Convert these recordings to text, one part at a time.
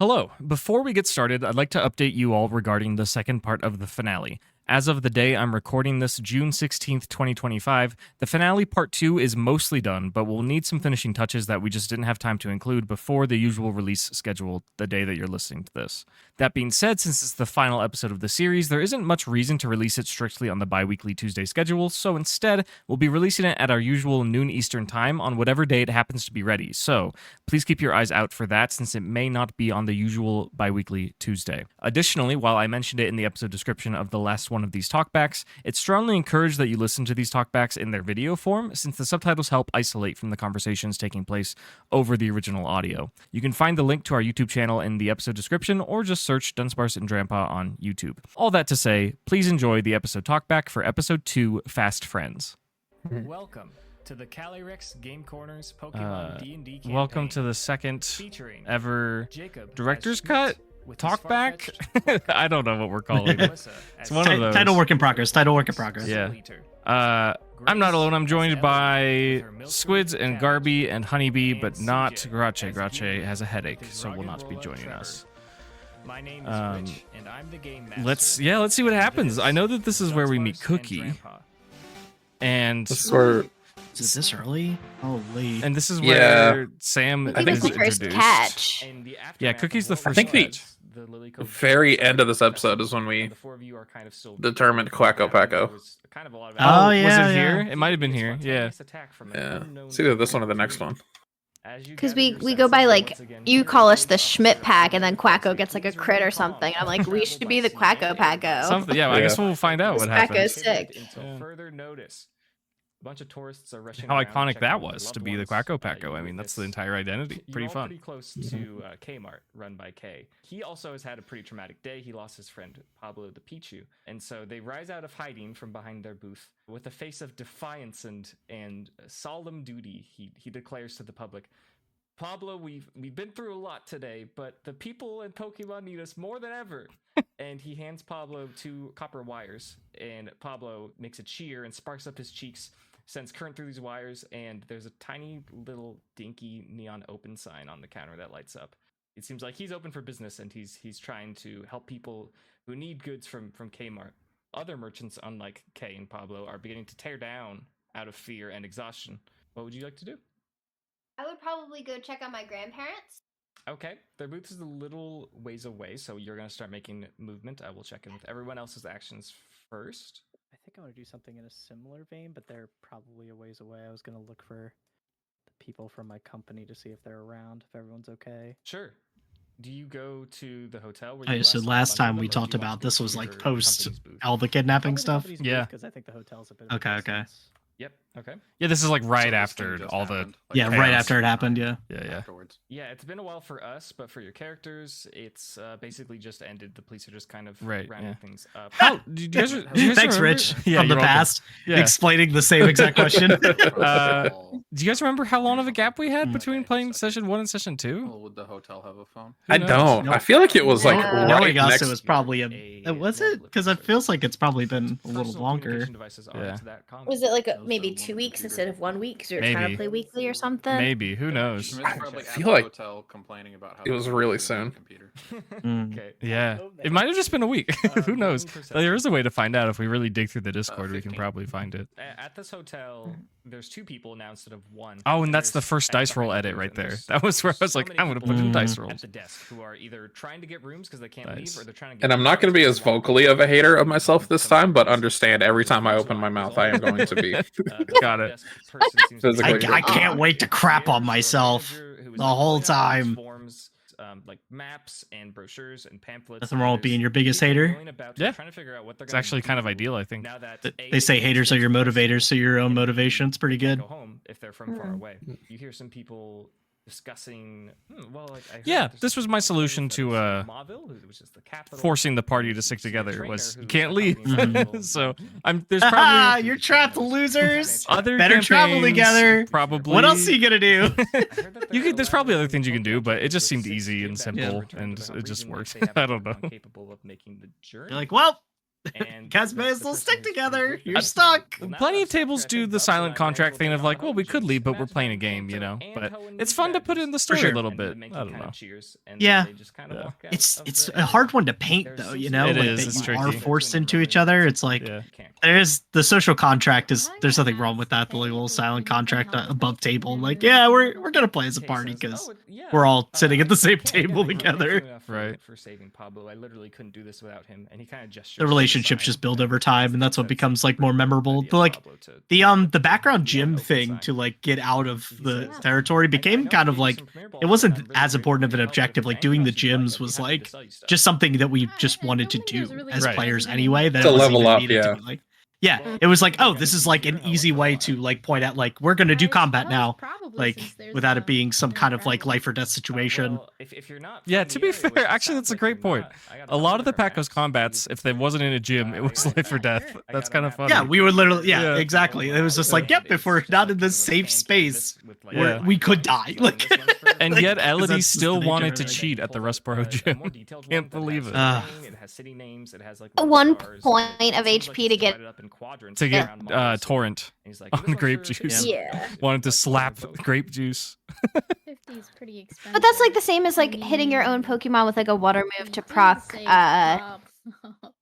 Hello. Before we get started, I'd like to update you all regarding the second part of the finale. As of the day I'm recording this, June 16th, 2025, the finale part 2 is mostly done, but we'll need some finishing touches that we just didn't have time to include before the usual release schedule the day that you're listening to this. That being said, since it's the final episode of the series, there isn't much reason to release it strictly on the bi-weekly Tuesday schedule, so instead, we'll be releasing it at our usual noon Eastern time on whatever day it happens to be ready. So, please keep your eyes out for that since it may not be on the usual bi-weekly Tuesday. Additionally, while I mentioned it in the episode description of the last one of these talkbacks, it's strongly encouraged that you listen to these talkbacks in their video form since the subtitles help isolate from the conversations taking place over the original audio. You can find the link to our YouTube channel in the episode description or just search Dunsparce Drampa on YouTube. All that to say, please enjoy the episode talkback for episode 2, Fast Friends. Welcome to the Calyrex Game Corners Pokemon D&D campaign. Welcome to the second featuring ever Jacob director's as cut with his talkback. far-fetched I don't know what we're calling it. Melissa It's as one of those. Title work in progress. Title work in progress. Yeah. Leader. I'm not alone. I'm joined Grace by with her milk Squids food and cabbage, Garby and Honeybee, and but not CJ Grache. as Grache Gilbert has a headache, with his so will rugged not be roll-up joining Trevor. us. My name is Um, Rich, and I'm the game master. Let's see what happens. I know that this is where we meet Dunsparce Cookie, and Drampa. and This is where Is it this early? Holy. and this is Yeah. where Sam I is think He was the first introduced. catch. And the Yeah, aftermath Cookie's of the what first I think the was the Lily Cove very Jungle end of this Festival, episode is when we and the four of you are kind of still determined Quacko Packo. There was kind of a lot of Oh, was yeah, it yeah. here? It might have been here. Yeah. spontaneous attack from an Yeah. unknown It's either this one or the next one. As you Because gather we your go by, senses, like, once again, you hear call us the those Schmidt upset pack, and then voices Quacko gets like a keep crit or ringing something. I'm calm. like, we should be the Quacko Packo. Something. Yeah, I Yeah. guess we'll find out what This Quacko's happens. sick. Until Yeah. further notice. A bunch of tourists are rushing How around, iconic checking that on their was loved to be the ones. Quacko You Packo. I mean, that's the witness- entire identity. You're Pretty all fun. pretty close to Kmart, run by K. He also has had a pretty traumatic day. He lost his friend Pablo the Pichu, and so they rise out of hiding from behind their booth with a face of defiance and solemn duty. He declares to the public, "Pablo, we've been through a lot today, but the people in Pokemon need us more than ever." And he hands Pablo 2 copper wires, and Pablo makes a cheer and sparks up his cheeks, sends current through these wires, and there's a tiny little dinky neon open sign on the counter that lights up. It seems like he's open for business, and he's trying to help people who need goods from Kmart. Other merchants, unlike Kay and Pablo, are beginning to tear down out of fear and exhaustion. What would you like to do? I would probably go check on my grandparents. Okay, their booth is a little ways away, so you're going to start making movement. I will check in with everyone else's actions first. I think I want to do something in a similar vein, but they're probably a ways away. I was going to look for the people from my company to see if they're around, if everyone's okay. Sure. Do you go to the hotel? Where Oh, you so saw a last bunch of time them, we or do talked you want about to this go was to like your post company's booth? all the kidnapping stuff. Yeah. Because I think the hotel's a bit of Okay, a okay. distance. Yep. Okay. Yeah, this is like right So this after thing just all happened, the. Yeah, right chaos. after it happened. Yeah. Yeah, yeah. Afterwards. Yeah, it's been a while for us, but for your characters, it's basically just ended. The police are just kind of Right, rounding yeah. things up. How? Do you guys, do you guys Thanks, remember- Rich, Yeah, from the you're welcome. past, Yeah. explaining the same exact question. Do you guys remember how long of a gap we had between playing session 1 and session 2? Well, would the hotel have a phone? Who I knows? don't. I feel like it was like Yeah. right Knowing us, next. it was probably was it? Because it feels like it's probably been a little Personal longer. communication devices are Yeah. to that content. Was it like Those maybe are 2 one weeks computer. instead of 1 week? Because we were trying Maybe. to play weekly or something. Maybe. Who knows? Schmidt's probably I at feel the like hotel complaining about how it was the really computer soon. computer. Mm. Okay. Yeah. hope It that- might have just been a week. Who knows? 1%. There is a way to find out. If we really dig through the Discord, we can 15. probably find it. At this hotel, there's 2 people now instead of 1. Oh, and that's the There's first X dice roll behind the edit booth, right and there. there's That was where I was so like, many I'm going to people put in Mm. dice at rolls. the desk who are either trying to get rooms because they can't Nice. leave, or they're trying to get. And I'm not going to be as vocally of a hater of myself this time, but understand every time I open my mouth, I am going to be. Got it. Physically. I can't wait to crap on myself the whole time. Forms, like maps and brochures and pamphlets. Nothing wrong with There's being your biggest people hater. going about Yeah. trying to figure out what they're It's gonna actually kind of do ideal, I think. now that They say haters are your motivators, so your own motivation. It's pretty good. Go home if they're from far Mm. away. You hear some people discussing. Well, like I heard Yeah, there's this was some my place solution that to, is Mauville, which is the capital. Forcing the party to You stick see a together trainer was who you can't leave. accompanies So people. there's Ah, probably you're trapped, losers. other Better travel campaigns, together. Probably. What else are you gonna do? I heard that You they're could. There's probably other allowing things you can do, local but it just people seemed to easy get and back simple, return and to the it just region if worked. they have a I don't know. Pokemon capable of making the journey. You're like, well, And Guys may the as well person stick who's together. removed You're them. stuck. Well, now Plenty that of I've stuck tables here, I do think the Bubs silent and I contract might thing as of well like, take well, on we our could own leave, but we're juice. playing a Imagine game, Phantom you know. and But Ho and it's these fun to bad put dudes. in the story sure. a little And bit. they make I you don't kind know. of cheers, and Yeah. then they just kind of Yeah. walk out It's of it's the a area. hard one to paint There though, seems you to know, be It like is, that it's you tricky. are Yeah. forced Doing into whatever each it other. takes It's like Yeah. you can't. there's the social contract is Hi, there's nothing wrong with that. The Hey, little if silent you need contract help with above this, table. then Like, let yeah, me we're know. gonna play as a Kay party says, because "Oh, yeah, we're all sitting at the same yeah, again, table thank together. you, Right. for saving Pablo. I literally couldn't do this without him." And he kind of gestures. The to relationships side, just build and over time, and that's what that becomes seems like more pretty memorable. idea But of like Pablo to the background be on gym open thing side. to like get out of He the says, territory I became know kind I of gave you like some Premier Balls, it and wasn't I'm really as grateful important of for an your help, but if objective. there's Like anything doing the else you'd like, gyms I'd be was happy to like sell you stuff. just something that we just I wanted to don't think there's do really as Right. players anything anyway. That To it wasn't level even up, needed to yeah. be like. Yeah, Well, it was like, I oh, guess this you is can like do an your homework easy for a way while. to like point out like we're gonna do I combat suppose now, probably like since there's, without it being some no kind of like travel. life or death situation. Well, if you're not Yeah, from to the be area, fair, which it actually, sounds that's a like great you're point. not, I got A lot of the different Pacos maps. combats, if they wasn't in a gym, it was I life or got death. sure. That's I got kind of maps. funny. Yeah, we would literally, yeah, Yeah. exactly. It was just like, yep, if we're not in this safe space, Yeah. we could die. Like, And like, yet 'cause Elodie that's just the still nature wanted of to it. cheat at the Rustboro gym. Can't believe it. It has city names. It has like One stars, point and it of seems like HP it's to get- divided up in quadrants To get around models. torrent And he's like, on "This one's grape for juice. 50." Yeah. Wanted to Like, slap vote. grape juice. 50 is pretty expensive. But that's like the same as like hitting your own Pokemon with like a water move to proc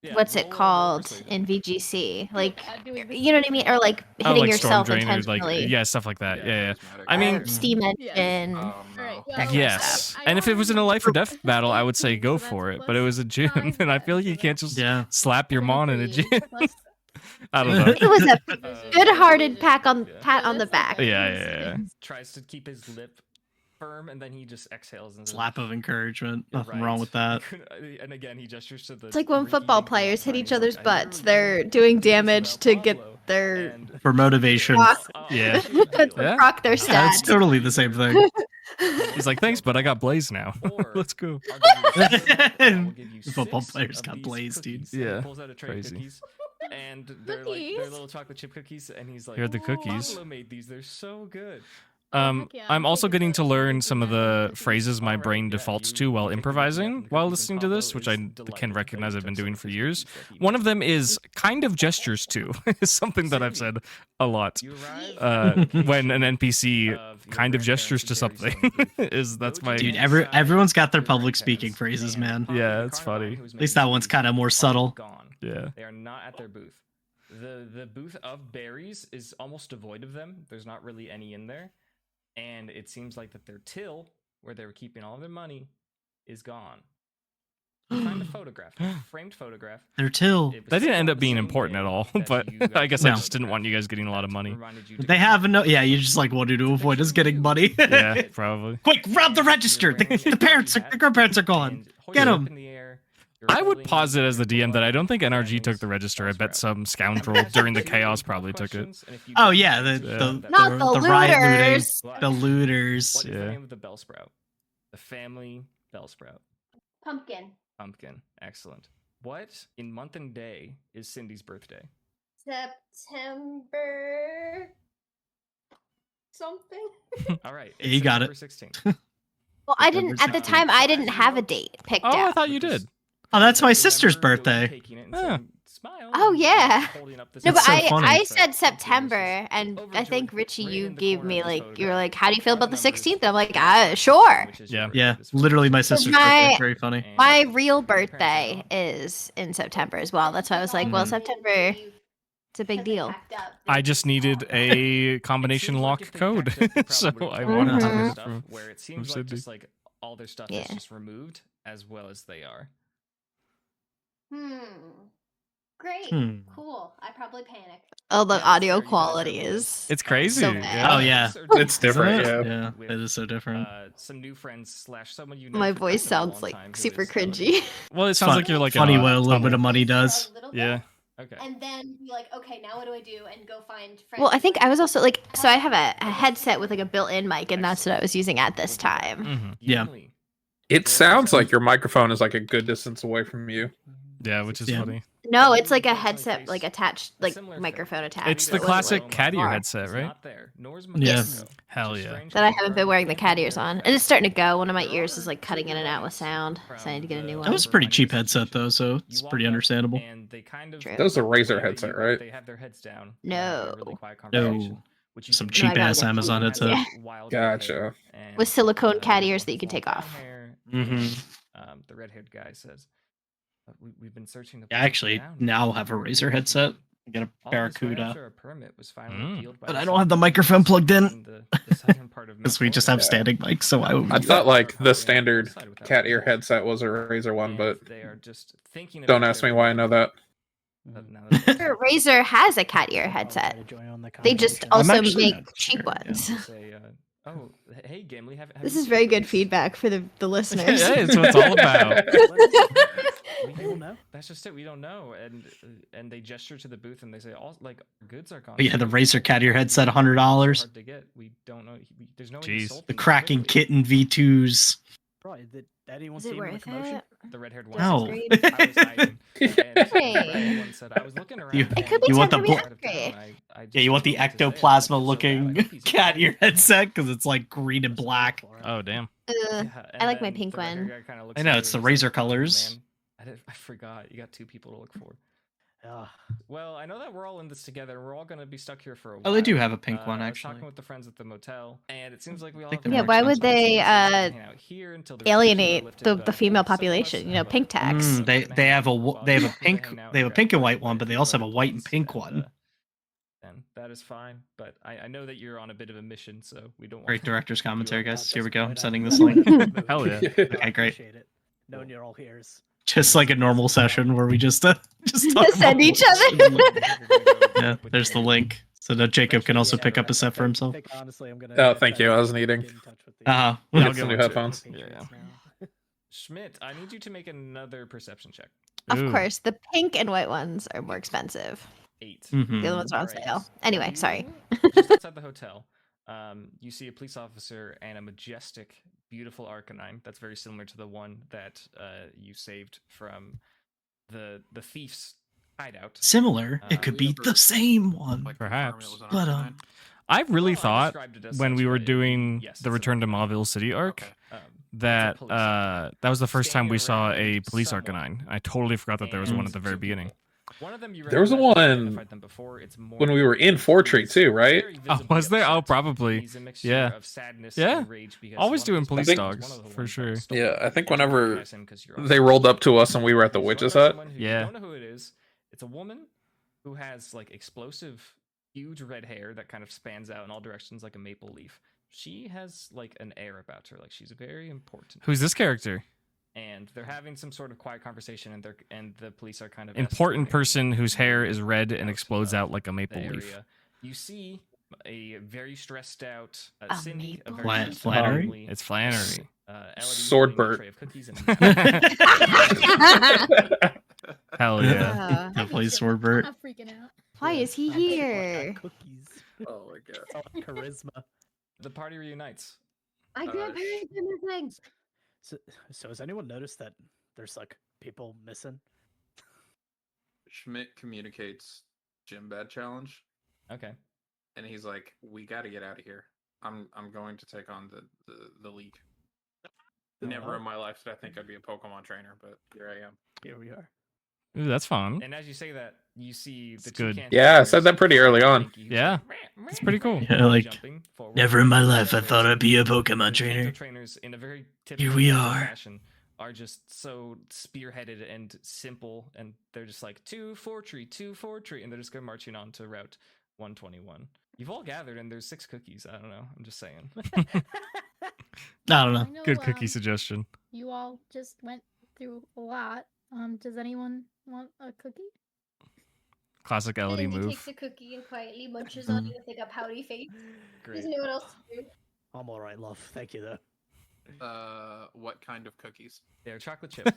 Yeah, what's it roll called save. in VGC? Like doing you know what I mean? Or like Oh, hitting like yourself Storm Drain or intentionally. like stuff like that. Yeah. charismatic. I mean, or Steam Engine. Oh, no. Alright, that kind of Yes, stuff. and if it was in a life or death battle, I would say So go that's for it. plus But it was a gym, 5 and I feel like then, you so can't just Yeah. slap your mon in a gym. plus I don't know. It was a good-hearted pat on the that's back. like Yeah. Tries to keep his lip firm, and then he just exhales and says, slap of encouragement. "You're Nothing wrong right." with that. And again, he gestures to the. It's like when Ricky football Dinklage players hit sign. each He's other's like, "I butts. never They're did doing this about damage to get Pablo." their And For motivation. Rock. Yeah. to Yeah. proc their Yeah, it's stats. totally the same thing. He's like, thanks, but I got Blaze now. Or Let's go. I'll give you 6, I will give you Football 6 players of got these Blaze, dude. cookies. And he Yeah, pulls out a tray crazy. of cookies, and they're like they're Cookies? little chocolate chip cookies, and he's like, Here are the "Ooh, cookies." Pablo made these. They're so good. heck yeah, I'm I'll also take getting the to learn cookie some of man the cookies. phrases my Alright, brain yeah, defaults you to while take the cookies improvising and the while cookies, listening and to this, Pablo which I is can delighted recognize that I've you been took doing some for of his years. cookies that he One of made. them is kind of gestures too. Is something that I've said a lot. You arrive When an NPC of your kind of grandparents' gestures to very something own booth. is that's my Dude, Go everyone's got their your public grandparents, speaking phrases, and man. Pablo, Yeah, the it's Carnivine funny. who was At least making that one's these kind of more are subtle. Gone. yeah. They are not at their booth. The booth of berries is almost devoid of them. There's not really any in there. And it seems like that their till, where they were keeping all of their money, is gone. You find a photograph, a framed photograph. They're till. It was That didn't end taken up on the being same important day at all, that but you got I guess the I just didn't photograph want you guys getting a lot of that money. reminded you to They go have back. no. Yeah, you just like wanted to avoid us getting money. Yeah, probably. Quick, rob the register. The parents, the grandparents are gone. And hoist Get it up 'em. in the air. You're I would holding posit as the DM that I don't think NRG Fanning's took the register. I bet Bellsprout. some I'm scoundrel gonna ask during the you chaos a couple probably took it. questions, and if you Oh get yeah, the the answer, the, Not the, the the riot looting, looters. the looters. What is Yeah. the name of the Bellsprout? The family Bellsprout. Pumpkin. Pumpkin. Excellent. What in month and day is Cindy's birthday? September something. All right. Yeah, you got it. September 16th. Well, I September didn't at the 16th. time. I didn't have a date picked Oh, I out. thought you Which is- did. Oh, that's my I sister's remember going birthday. taking it and Yeah. saying, "Smile," Oh, and yeah. holding up this No, but That's so I funny. said Pumpkin September, and overjoyed, I think Richie, right you in the gave corner me of this like you were photograph like, how do you feel are the about the numbers 16th? I'm like, 5, sure. which is Yeah. your Yeah, birthday. literally my sister's My- birthday. It's very funny. And My your real parents are birthday gone. is in September as well. That's why I was like, well, Mhm. September, it's a big deal. I just needed a It combination seems lock like if they code, packed up, they so probably I would've wanted taken to all get their it stuff, from. where it seems like Sydney. just like all their stuff is Yeah. just removed as well as they are. Great. Hmm. Cool. I probably panicked. Oh, the Yeah, that's audio fair, you guys quality are- is. It's crazy. So yeah. bad. Oh, yeah. It's different, Isn't it? yeah. Yeah, it is so different. Some new friends slash someone you know. My for voice kind of a sounds long like time who super is Elodie. cringy. Well, it sounds Fun- like you're like funny in what a little tunnel. bit of money For a does. little bit, Yeah. Okay. And then be like, okay, now what do I do? And go find friends. Well, I think I was also like, so I have a headset with like a built-in mic, and that's what I was using at this time. Mhm. Yeah. Yummy. It sounds like your microphone is like a good distance away from you. Yeah, which is Yeah. funny. No, it's like a Definitely headset, face like attached, a like similar microphone thing. attached. It's so the it wasn't, classic like, cat ear far. headset, It's right? not there, nor is Yes. Macondo, Hell which is yeah. strange That I to haven't confirm. been wearing the Can't cat get ears there on, and fast. it's starting to go. One of my There ears are is like two cutting in and out with lights sound, so I need to get a from new the- one. That was a over pretty on your cheap headset station. though, so You it's walk pretty up, understandable. and they kind of True. That was a Razer look at headset, you, but right? They have their heads down. No. And have a really quiet No. conversation, which you Some can cheap do. ass No, I got Amazon Has headset. Yeah. wild Gotcha. red hair, and, With silicone cat there's ears one that you can full take brown off. hair, Mhm. and, the red-haired guy says, we've been searching the Yeah, I place actually down now for have a your Razer headset. location. I get a All of this right Barracuda. after a permit was finally appealed by But the I don't have the city microphone plugged in. the southern part of Because we just Mount have Florida. standing mics, so I would I be thought like Probably on the standard website without cat ear license. headset was a Razer one, And but they are just thinking don't about ask their me why I know that. now that they- Razer has a cat ear I'll try headset. to join on the They just conversation. I'm also actually make not cheap sure, yeah. ones. say, oh, hey, Gimli, have This you is seen very good this? feedback for the listeners. Yeah, it's what it's all about. We don't know. That's just it. We don't know, and they gesture to the booth and they say, all like goods are gone. But yeah, the too. Razer cat ear headset, So $100. hard to get. We don't know. There's no way he Jeez. sold The them so Kraken quickly. Kitten V2s. Right, did anyone Is see it him in the worth commotion? it? The red-haired one. No. said, I was hiding. And the Hey. red one said, I was looking around. You- and It could be You want time the for me bl- to upgrade. Yeah, you want the ectoplasma looking cat ear headset because it's like green and black. Oh, damn. I like my pink one. I know, it's the Razer colors. I forgot. You got two people to look for. Ugh. Well, I know that we're all in this together. We're all going to be stuck here for a while. Oh, they do have a pink one, I was actually. talking with the friends at the motel, and it seems like we all think have they're Yeah, why would they hang out here until the alienate restrictions are lifted, the but female some of us population? You know, have a- pink tax. They have a they have a pink hang out they have a here pink and after white one, but they also have a private white and ones, pink and, one. And that is fine, but I know that you're on a bit of a mission, so we don't. Great want director's commentary, Well, guys. Here we that's go. quite I'm sending a- this link. Hell yeah. Okay, great. Appreciate it. Knowing you're all ears. Just like a normal session where we just talk Send about each bullshit. other. Yeah, there's the link. So that Jacob can also pick up a set for himself. Honestly, I'm gonna Oh, thank you. I was needing. Uh-huh. We'll I'll get some get new one too. headphones. Yeah. Schmidt, I need you to make another perception check. Of Ooh. course, the pink and white ones are more expensive. 8. Mhm. The other ones are on Alright. sale. Anyway, sorry. Just outside the hotel, you see a police officer and a majestic, beautiful Arcanine that's very similar to the one that you saved from the thief's hideout. Similar. It could be the same one. Like, Perhaps. confirm it was an But, Arcanine? I really Well, I thought described it as when such, we were but doing yes, the it's a- Return to Mauville City arc Okay. that police officer. that was the first time Standing we saw a around police somewhat. Arcanine. I totally forgot that there was one And at the very two beginning. people. One of them you There was a recognize, you one identified them before. It's When we were in Fortree too, right? Oh, was there? Oh, probably. Yeah. Yeah. Always doing police dogs, for sure. Yeah, I think whenever they rolled up to us and we were at the witch's hut. Yeah. You don't know who it is. It's a woman who has like explosive, huge red hair that kind of spans out in all directions like a maple leaf. She has like an air about her, like she's very important. Who's this character? And they're having some sort of quiet conversation, and the police are kind of Important escorting person whose hair is red and out explodes of out like a the maple leaf. area. You see a very stressed out A Cindy, a maple very leaf? stressed out Flannery? Emily, It's Flannery. Elodie Sword holding a Burt. tray of cookies and Hell yeah. Definitely I'm Swartbert. not freaking out. Why is he here? Cookies. Oh my god. It's all charisma. the party reunites. My grandparents are missing. So has anyone noticed that there's like people missing? Schmidt communicates Gym Bad Challenge, Okay. and he's like, "We got to get out of here. I'm going to take on the league." Never in my life did I think I'd be a Pokemon trainer, but here I am. Here we are. Ooh, that's fun. And as you say that, you see the It's good. toucan Yeah, I said trainers, that pretty early on. Pinky, who's Yeah, like, it's pretty cool. Yeah, like, jumping forward. Never in my life I And thought I'd be a Pokemon the Kanto trainer. trainers in a very Here we typical are. fashion are just so spearheaded and simple, and they're just like two Fortree, and they're just going marching on to Route 121. You've all gathered, and there's 6 cookies. I don't know. I'm just saying. I don't know. I know, Good cookie suggestion. You all just went through a lot. Does anyone want a cookie? Classic Elodie Andy move. takes a cookie and quietly munches on it with like a pouty face. Great. Doesn't know what else to do. I'm all right, love. Thank you, though. What kind of cookies? They're chocolate chip.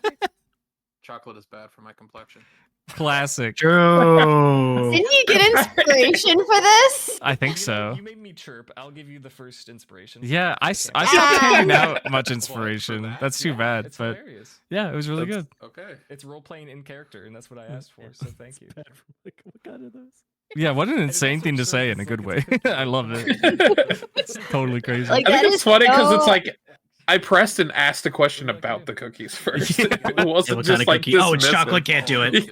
Chocolate is bad for my complexion. Classic. True. Oh. Didn't you get inspiration for this? I think You so. made me chirp. I'll give you the first inspiration. Yeah, I Okay. stopped handing out much inspiration. That's too Yeah, bad, it's but hilarious. yeah, it was really good. Okay. It's role playing in character, and that's what I asked for. So thank you. Like, what kind of those? Yeah, what an And it insane also thing to shows say it's in a good like way. it's a cookie. I love it. It's totally crazy. Like, I think that it's is funny because it's so- like I pressed and asked a question about the cookies first. Yeah. It Yeah, wasn't what kind just of like cookie? Oh, it's dismissive. chocolate. Can't do it.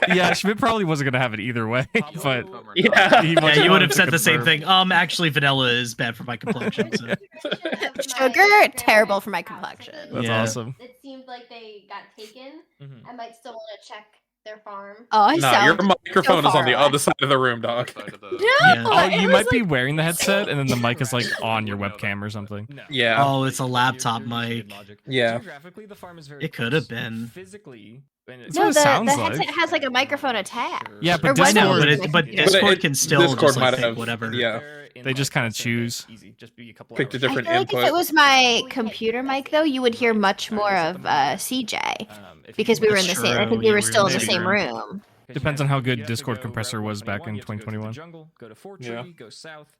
Yeah, Schmidt probably wasn't gonna have it either way, but Yeah. he Yeah, wanted you would have to said the same confirm. thing. Actually, vanilla is bad for my complexion. So. Sugar, terrible for my complexion. That's Yeah. awesome. It seemed like they got taken. Mhm. I might still want to check their farm. Oh, I Nah, your sound microphone so is on the far away. other side of the room, dog. No, Yeah. Oh, it you was might be like- wearing the headset, and then the mic is like on your webcam or something. No. Yeah. Oh, it's a laptop You're using good mic. logic. Yeah. Geographically, the farm is very It could have close. been. Physically. That's No, what it the sounds headset like. has like a microphone attached. Yeah, but Or was I know, Discord- but Discord can still Discord just might like pick have- whatever. yeah. They just kinda choose. Easy. Just be a couple Picked a hours. I different feel like if input. it was my computer mic, though, you would hear much more of CJ because we were in the That's same. I true, think we you were were still in in the the same same room. Depends on how good Discord compressor was back in 2021. Jungle, go to Fort Tree, Yeah. go south,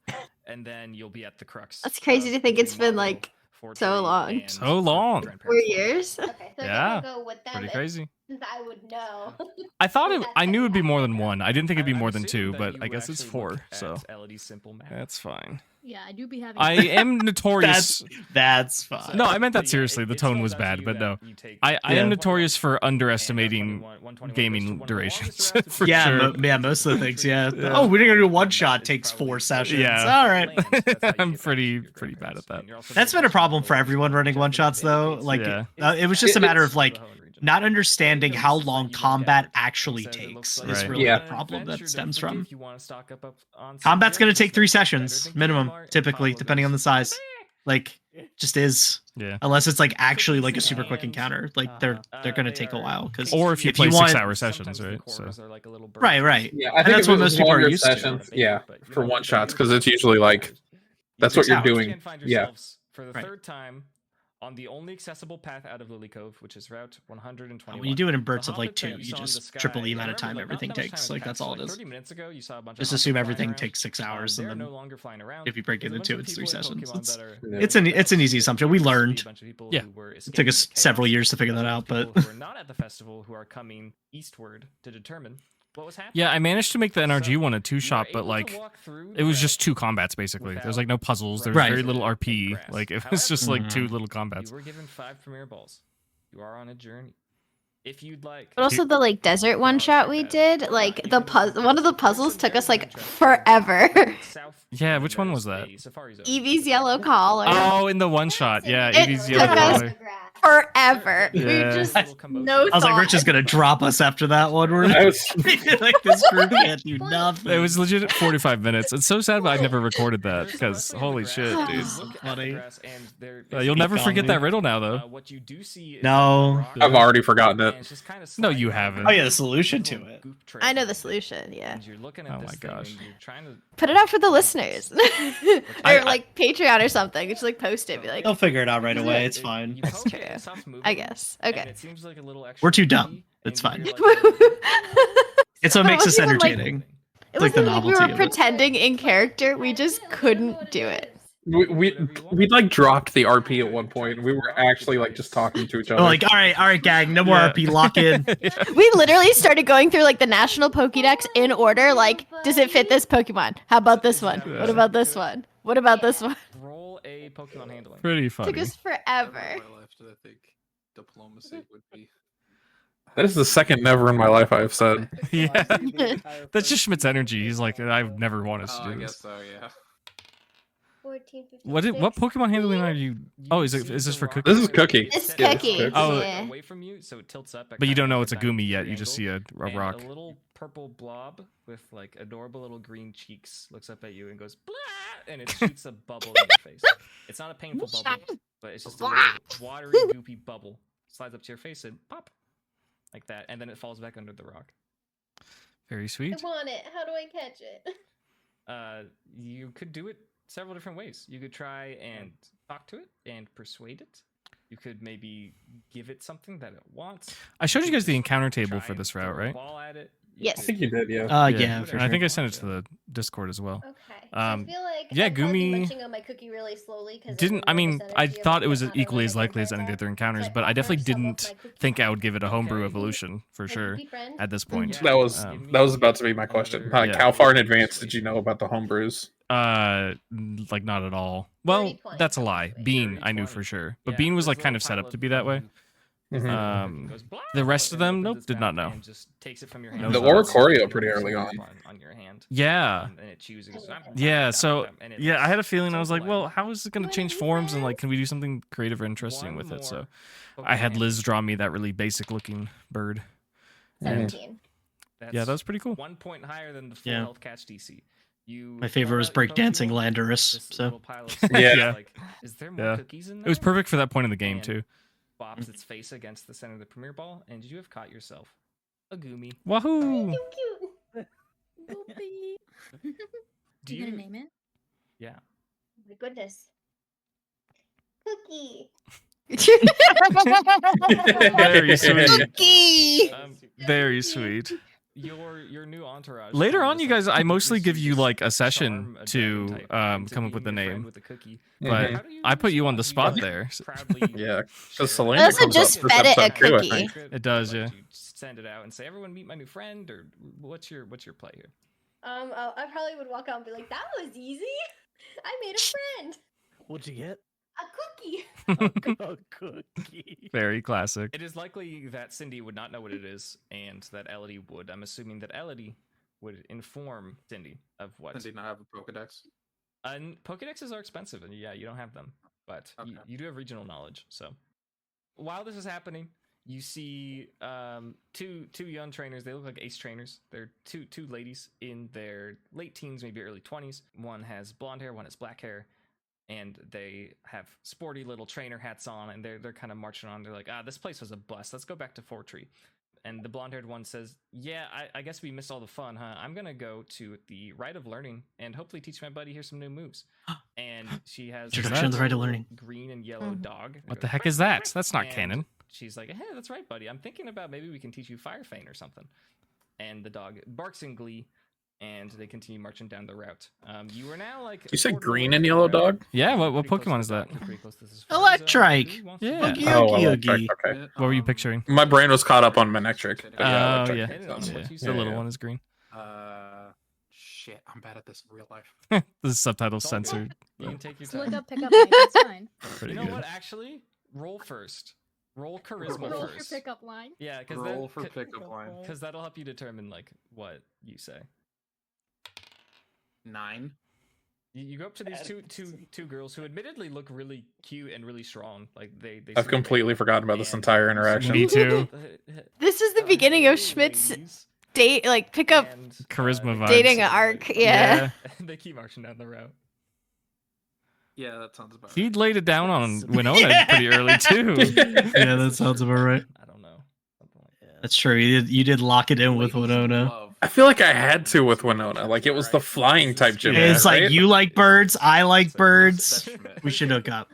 and then you'll be at the crux. That's crazy to think it's between been, like, Fort so Tree long. and So long. grandparents' 4 farm. years. Okay, so Yeah, I guess I'll go with them Pretty if- crazy. since I would know. I thought I knew it'd be more than one. I didn't think it'd be I more than assumed two, that but you I would guess it's actually look 4. So at Elodie's simple math. that's fine. Yeah, I do be having. I am notorious. That's fine. No, I meant that Yeah, seriously. The it tone spells was out to bad, you but no. that you take I am Yeah. notorious for 121, underestimating 121 gaming goes to one of the longest durations. routes, For which is Yeah, sure. yeah, most of the things. Yeah. Yeah. Oh, we're gonna do one shot. Takes 4 sessions. Yeah. All right. lands, that's how you I'm get back pretty to your bad at grandparents, that. and you're also That's very been a problem close for to everyone running Jeff one shots, and though. David. Like, Yeah. it was just a matter of like It's- not understanding how long combat actually It says it looks takes. like Is Right. really Yeah. the problem that Adventure, stems don't from. forget if you wanna stock up on Combat's CJ, gonna take it's 3 better sessions than minimum, Kmart, and typically, Pablo depending on the goes, size. Like, just is. Yeah. Unless it's like actually like a Cookies super quick and, encounter, like they're gonna take a while. Because Or if you if play you want- 6-hour sometimes sessions, the right? So corners are like a little Right, burst. right. Yeah, I And think that's if it what was most people are longer used to. sessions, yeah, But you for know, one the shots, big because it's advantage usually like is that's you what you're can doing. find Yeah. yourselves for the Right. third time on the only accessible path out of Lily Cove, which is Route 121. When you do it in bursts The of like hobbits that 2, you saw in just the triple the sky- amount of remember, time like, everything not that much takes. time Like, has that's passed, all it like, is. 30 minutes ago, you saw a bunch of Just hobbits assume flying everything around. takes 6 hours, They're and no then longer flying around. if you break it There's a into bunch of it's 3 people in sessions. Pokemon It's that are- Yeah. it's an easy assumption. We There's supposed to be learned. a bunch of people Yeah. who were It took us escaping several chaos. years to figure that There's out, people but who are not at the festival who are coming eastward to determine what was happening. Yeah, I managed to make the NRG So, one a you 2-shot, were but able to like walk through it was the just route 2 combats basically. There's like no puzzles. There's Right. very little and RP. grass. Like it was just like 2 Mhm. little combats. You were given 5 premier balls. You are on a journey. If you'd like. But also the like desert one shot we did, like the one of the puzzles took us like forever. Yeah, which one was that? Evie's yellow collar. Oh, in the one shot. Yeah, It Evie's yellow took us- collar. Forever. Yeah. We just no I was like, thought. Rich is gonna drop us after that one. We're I was like, this group can't do nothing. It was legit 45 minutes. It's so sad, but I never recorded that because holy shit, dude. funny. You'll never forget that riddle now, though. What you do see is No. the rock, I've already forgotten and it. it's just kinda No, sliding you down haven't. Oh yeah, the solution to little it. goop trail I know the behind it. solution, yeah. And you're looking at Oh this my thing gosh. and you're trying to Put it out for the listeners. I- or like Patreon or something. Just like post it. Be like, They'll figure it out right away. It's you fine. poke true. it, it stops moving, I guess. and Okay. it seems like a little extra We're too tricky, dumb. It's and fine. you're like, It's what But it makes us wasn't even, like- entertaining. It like the wasn't like we novelty were of it. pretending in character. We just couldn't do it. We like dropped the RP at one point. We were actually like just talking to each other. We're like, all right, gang, no more Yeah. RP, lock in. We literally started going through like the national Pokédex in order. Like, does it fit this Pokemon? How about this one? What about this one? What about this one? roll a Pokemon handling. Pretty Took funny. us Never forever. in my life did I think diplomacy would be. that is the second never in my life I have said. Yeah. That's just Schmidt's energy. He's like, I never want us Oh, to I do guess this. so. Yeah. 14, 15, What Pokemon handling are you? Oh, is see this the for rock Cookie? This is Cookie. It's set Cookie, up Oh. yeah. away from you, so it tilts up. at But you kind don't of know a it's a Gumi yet. You just see angle, a and rock. A little purple blob with like adorable little green cheeks looks up at you and goes blah, and it shoots a bubble in your face. It's not a painful bubble, but it's just a little watery, goopy bubble. Slides up to your face and pop, like that, and then it falls back under the rock. Very I sweet. want it. How do I catch it? You could do it several different ways. You could try and talk to it and persuade it. You could maybe give it something that it wants. I showed you guys the Just encounter table try for and this throw route, a right? Ball at it. Yes. I think you did, yeah. Yeah, for I sure. think I sent it to the Discord as well. Okay. Um, I feel like yeah, I'd probably be Gumi munching on my cookie really slowly because I mean, I thought it was equally as likely as any of the other encounters, but I definitely didn't think I would give it a homebrew Okay. evolution for sure at this point. That was Give that was me about to be my question. Like, another how far in advance did you know about the homebrews? Like not at all. Well, 30-20 that's a lie. probably. Bean, I knew 30-20. for sure, but Yeah, Bean was there's like a kind little of set pile up to be that way. Goes, The rest of them, and nope, opens its did not mouth know. and just takes it from your No hand. The and Oricorio puts pretty it early on. on your hand. Yeah. And it chews. It goes, Yeah, so and it yeah, I had a looks feeling I so was like, polite. well, how is it going to change forms and like can we do something creative or interesting One with it? So more I had Pokemon. Liz draw me that really basic looking bird. And 17. yeah, that was pretty cool. 1 point higher than the full Yeah. health catch DC. You My favorite pull was out your breakdancing Pokemon, Landorus, this so- little pile of stuff, Yeah. it's like, is there more Yeah. cookies in there? It was perfect for that point in the game And too. Bops its face against the center of the premier ball, and you have caught yourself a Gumi. Wahoo! So cute. Boopy. Do You gonna you? name it? Yeah. My goodness. Cookie. Very sweet. Cookie. Very sweet. Your new entourage. Later found on, you this, guys, I mostly this- give you this like a charm session a to dragon type into come up with being the your friend name, with a cookie. but How do you I put you on the respond? spot You there. proudly Yeah, share 'cause it. Selena Also comes just up first fed it a episode too, I cookie. think. Secret, It does, or, yeah. like, you send it out and say, "Everyone, meet my new friend," or what's your play here? I probably would walk out and be like, "That was easy. I made a friend. What'd you get? A cookie." A cookie. Very classic. It is likely that Cindy would not know what it is, and that Elodie would. I'm assuming that Elodie would inform Cindy of what. Cindy not have a Pokedex. And Pokedexes are expensive, and yeah, you don't have them, but Okay. you do have regional knowledge. So while this is happening, you see two young trainers. They look like ace trainers. They're two ladies in their late teens, maybe early 20s. One has blonde hair, one has black hair, and they have sporty little trainer hats on, and they're kind of marching on. They're like, this place was a bust. Let's go back to Fortree. And the blonde-haired one says, "Yeah, I guess we missed all the fun, huh? I'm gonna go to the Rite of Learning and hopefully teach my buddy here some new moves." And she has this Introduction to the Rite of little Learning. green and yellow dog. What the heck is that? That's not And canon. She's like, "Hey, that's right, buddy. I'm thinking about maybe we can teach you Fire Feint or something." And the dog barks in glee, and they continue marching down the route. You are now like You said quarter green way and through yellow the route. dog? Yeah, what Pretty close to Pokemon is the that? dock, you're pretty close to this Electrike. Who wants to Yeah. go? Oogie Oh, Oogie Electric, Oogie. okay. What were you picturing? My brain was caught up on Manectric. But yeah, Oh, Electric yeah. makes sense. Yeah. Yeah, you the said. little Yeah. one is green. Shit, I'm bad at this in real life. The subtitle's It's all good. censored. You can take your Just look time. up pickup line. It's fine. Pretty You know good. what? Actually, roll first. Roll charisma Roll for first. pickup line. Yeah, because Roll for pickup line. Because that'll help you determine like what you say. 9. You go up to these two girls who admittedly look really cute and really strong. Like they I've seem completely great. forgotten about this And entire you interaction. Me too. This is the beginning of Schmidt's ladies date, like pickup and, Charisma they vibes. dating keep arc. like- Yeah. they keep marching down the route. Yeah, that sounds about He right. laid it down on Winona pretty early too. Yeah, that sounds about right. I don't know. Something like that. That's true. You did lock it in with Ladies Winona. love- I feel like I had to with Winona. Like, it was the flying type gym. Yeah. It's like right? you like birds, I like birds. That's Schmidt. We should hook up.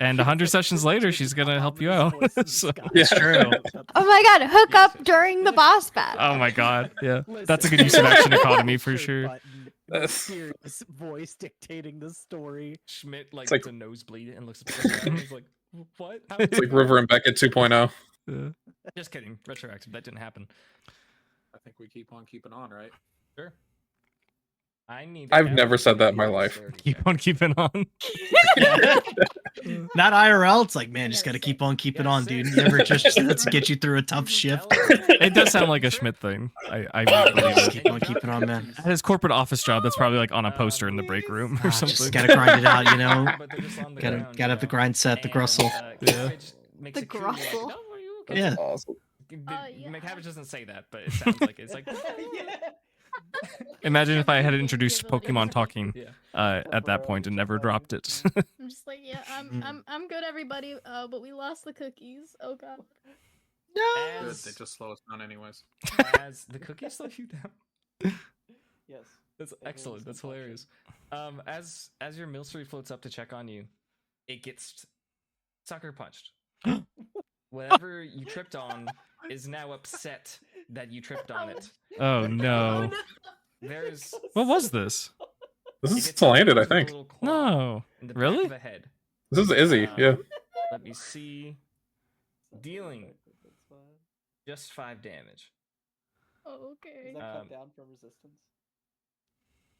And 100 sessions later, she's gonna help you out. So- Yeah. True. Oh my god, hook up during the boss battle. Oh my god, yeah. That's a good use of action economy for sure. Mysterious voice dictating the story. Schmidt like It's like- gets a nosebleed and looks at the and he's like, "What? How It's like River and Beckett 2.0. Yeah. Just kidding. Retroactive. That didn't happen. I think we keep on keeping on, right? Sure. I need. I've never said that in my life. Keep on keeping on. Not IRL. It's like, man, just gotta keep on keeping on, dude. You ever just let's get you through a tough shift. It does sound like a Schmidt thing. I believe Just it. keep on keeping on, man. At his corporate office job, that's probably like on a poster in the break room or something. Just gotta grind it out, you know. But they're just on the Gotta ground, gotta have the grind set, the grussel. Cabbage makes The a cue, like, grussel. "No, are you okay?" Yeah. Awesome. Yeah. Cabbage doesn't say that, but it sounds like it's like. Imagine if I had introduced Pokemon talking Yeah. at that point and never dropped it. I'm just like, yeah, I'm good, everybody. But we lost the cookies. Oh god. Good, As, they just slow us down anyways. as the cookies slow you down. Yes. That's They excellent. lose That's some hilarious. As your Milcery floats up to check on you, it gets sucker punched. Whatever you tripped on is now upset that you tripped on it. Oh no. There's What was this? This it is gets still landed, I with a think. little claw No. in the back Really? of the head. This is Izzy. Yeah. Let me see. Dealing just 5 damage. Oh, okay. Is that Um, cut down from resistance?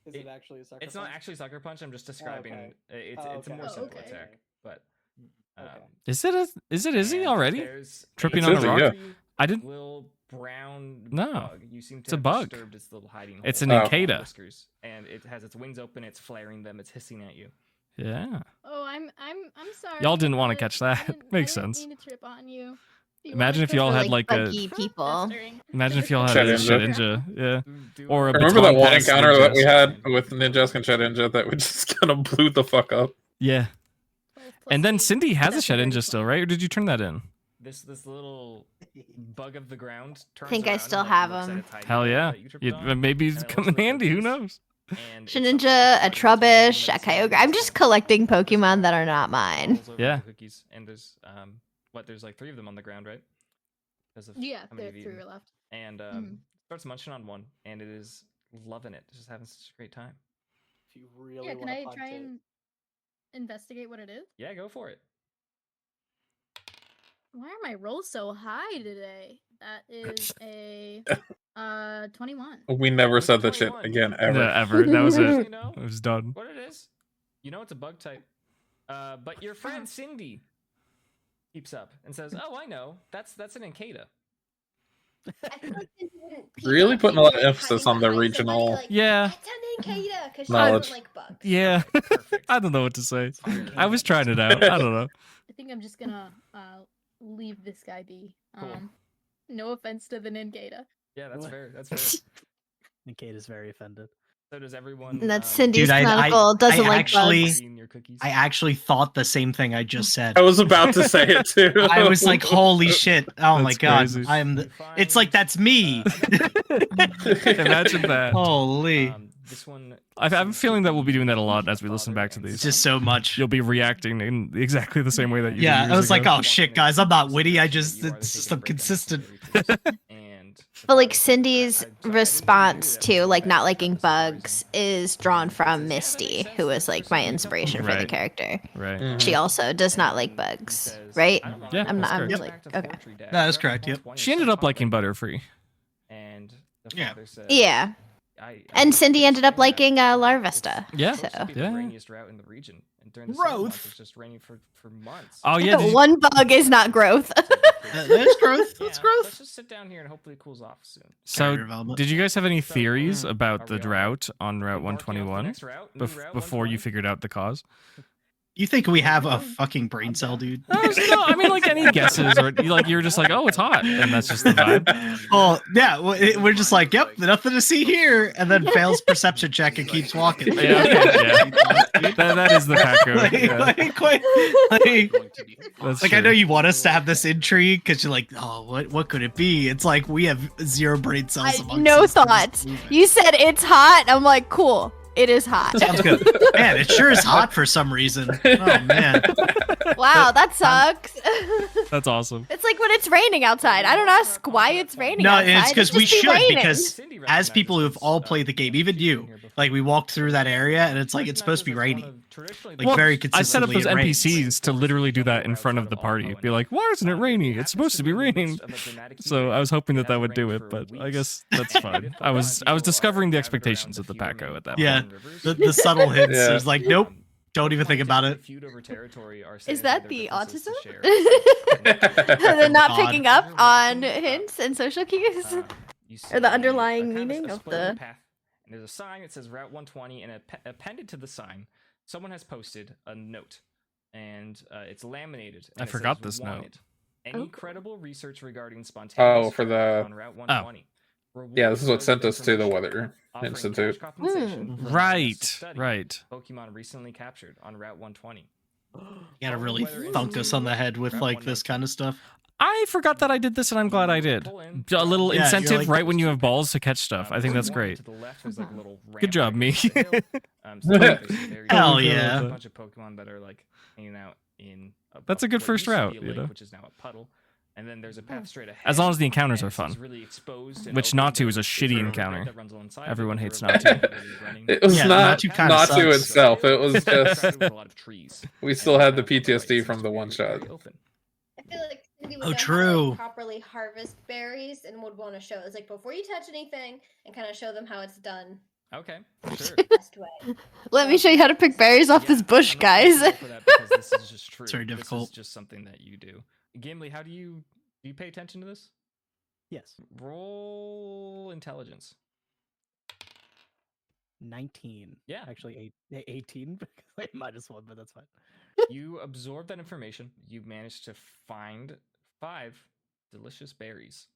Is it- it actually a sucker It's not punch? actually sucker punch. I'm just describing. okay. It's Oh, it's a okay. more Oh, simple okay. attack, but. Okay. Is it Izzy and already? there's Tripping on a rock? very I didn't. Little brown No. bug. You seem to It's a have bug. disturbed its little hiding It's hole. an Oh. Incada. Whiskers, and it has its wings open. It's flaring them. It's hissing at you. Yeah. Oh, I'm sorry. Y'all didn't wanna but catch I that. didn't- Makes I didn't sense. mean to trip on you. You Imagine wanna if y'all trip had For, like a. buggy people. festering. Imagine if y'all had Shed a Ninja. Shedinja. Yeah. Do Or a a- Remember that baton one pass encounter that we ninjas. had with Ninjas and Shedinja that we just kind of blew the fuck up? Yeah. 12 plus And then 8, Cindy has a that's very Shedinja still, fun. right? Or did you turn that in? This bug of the ground turns Think I around still and, have looks at 'em. its hiding Hell hole yeah. that you tripped on, Maybe it's and it come looks in at handy. Who cookies, knows? and it's Shedinja, a it's Trubbish, a it's Kyogre. I'm just collecting Pokemon that are not mine. falls over Yeah. the cookies, and there's there's like 3 of them on the ground, right? Because of Yeah, how many there you've are 3 eaten. left. And Mhm. starts munching on one, and it is loving it. Just having such a great time. If you really Yeah, want can to I punch try it, and investigate what it is? Yeah, go for it. Why are my rolls so high today? That is a 21. We never With said that shit 21. again ever. Yeah, ever. That was it. You know It was done. what it is? You know it's a bug type. But your friend Cindy keeps up and says, "Oh, I know. That's an Incada." I feel like Cindy wouldn't peep Really up putting a you, lot of like, emphasis hiding on the behind somebody, regional- like, Yeah. That's an Incada, because she Knowledge. doesn't like bugs. Yeah. Perfect. I don't know what to say. Incada. I was trying it out. I don't know. I think I'm just gonna leave this guy be. Cool. No offense to the Ningata. Yeah, that's fair. That's fair. Nikkei is very offended. So does everyone? And that's Cindy's Dude, I canonical, doesn't like actually- bugs. Eating your cookies? I actually thought the same thing I just said. I was about to say it too. I was like, holy shit. Oh my That's god. crazy. I'm You the... It's like, find, that's me. Imagine that. Holy. This one. I have a feeling that we'll be doing that a lot as we listen back to these. Just so much. You'll be reacting in exactly the same way that you Yeah, did I years was like, ago. oh shit, guys, I'm not witty. I just, it's just, I'm consistent. But like Cindy's response to like not liking bugs is drawn from Misty, who was like my inspiration for the Right. character. Right. Mhm. She also does not like bugs, right? Yeah, I'm not. I'm that's like, okay. That is correct, yep. She ended up liking Butterfree. And the Yeah. father said, Yeah, I and Cindy ended up understand that. liking Larvesta. Yeah. It's supposed to be the Yeah. rainiest route in the region, and during the summer Growth. months, it's just raining for months. Oh yeah. did you- One bug is not growth. That's growth. That's Yeah, growth. Let's just sit down here and hopefully it cools off soon. So, Character development. did you guys have any So, theories are about the we all drought on Route Marking off the 121 next route, new route before you 120? figured out the cause? You think we have a fucking brain cell, dude? No, I mean like any guesses, or you're just like, oh, it's hot, and that's just the vibe. Oh, yeah, we're just like, yep, nothing to see here, and then fails perception check and keeps walking. Yeah, yeah. That is the Paco. Like, Yeah. That's Like I true. know you want us to have this intrigue because you're like, oh, what could it be? It's like we have 0 brain cells. amongst No us. thoughts. You said it's hot. I'm like, cool. It is hot. Sounds good. Man, it sure is hot for some reason. Oh man. Wow, that sucks. That's awesome. It's like when it's raining outside. I don't ask why it's raining No, outside. it's because It we just be should raining. because as people who have all played the game, even you, like we walked through that area and it's like it's supposed to be raining. Like very I set up consistently. those it rains. NPCs to literally do that in front of the party. Be like, why isn't it raining? It's supposed to be raining. So I was hoping that would do it, but I guess that's fine. I was discovering the expectations of the Paco at that Yeah. point. The subtle hints. Yeah. It's like, nope, don't even think about it. Is that the autism? They're not God. picking up on hints and social cues? Or the underlying meaning of the- path. And there's a sign that says Route 120, and appended to the sign, someone has posted a note, and it's laminated. And I it forgot says, this note. "Wanted. Any Oh. credible research regarding spontaneous Oh, for fire the- on Route 120. Yeah, this is what Reward sent us to the information, Weather offering Institute. cash compensation for Right, study right. Pokemon recently captured on Route 120. You gotta really thunk us on the head with like this kind of stuff. I forgot that I did this, and I'm glad I did. A little Yeah, you're incentive like- right when you have balls to catch stuff. I think that's great. To the left, there's like a little Good job, ramp me. back against the hill. So there's some areas Hell where there's yeah. A bunch of Pokemon that are like hanging out in. That's a good what first used to route, be a you lake, know? Which is now a puddle. And then there's a path straight ahead. As long as the encounters and are this is fun. really exposed and Which open. Natu is a There's shitty a encounter. that runs alongside of Everyone the hates river Natu. that is running. It was Yeah, not Natu kinda Natu sucks. itself. It was just With a lot of trees. we And still had the path on right PTSD seems from to the be one very shot. open. I feel like Cindy would Oh, know how to true. like, properly harvest berries and would want to show. It's like before you touch anything and kind of show them how it's done Okay, sure. the best way. Let me show you how to pick berries off this Yeah, bush, I'm not gonna guys. roll for that because this is just true. It's very This difficult. is just something that you do. Gimli, how do you pay attention to this? Yes. Roll intelligence. 19. Yeah. Actually, 18 because I -1, but that's fine. You absorb that information. You managed to find 5 delicious berries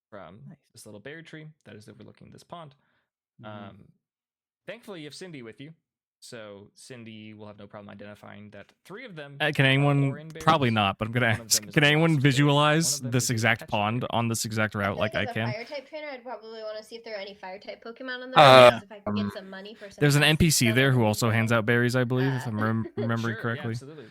from Nice. this little berry tree that is overlooking this pond. Mhm. Thankfully, you have Cindy with you, so Cindy will have no problem identifying that 3 of them. Can are anyone? orange berries. Probably not, but I'm gonna One of ask. them is Can a anyone frost berry. visualize One of them this is a exact peach pond berry. on this exact route like I as a can? fire type trainer, I'd probably want to see if there are any fire type Pokemon in the Uh, if I can get some money for some. There's an houses, NPC so there that who would be also hands good. out berries, I believe, if I'm remembering Sure, yeah, correctly. absolutely.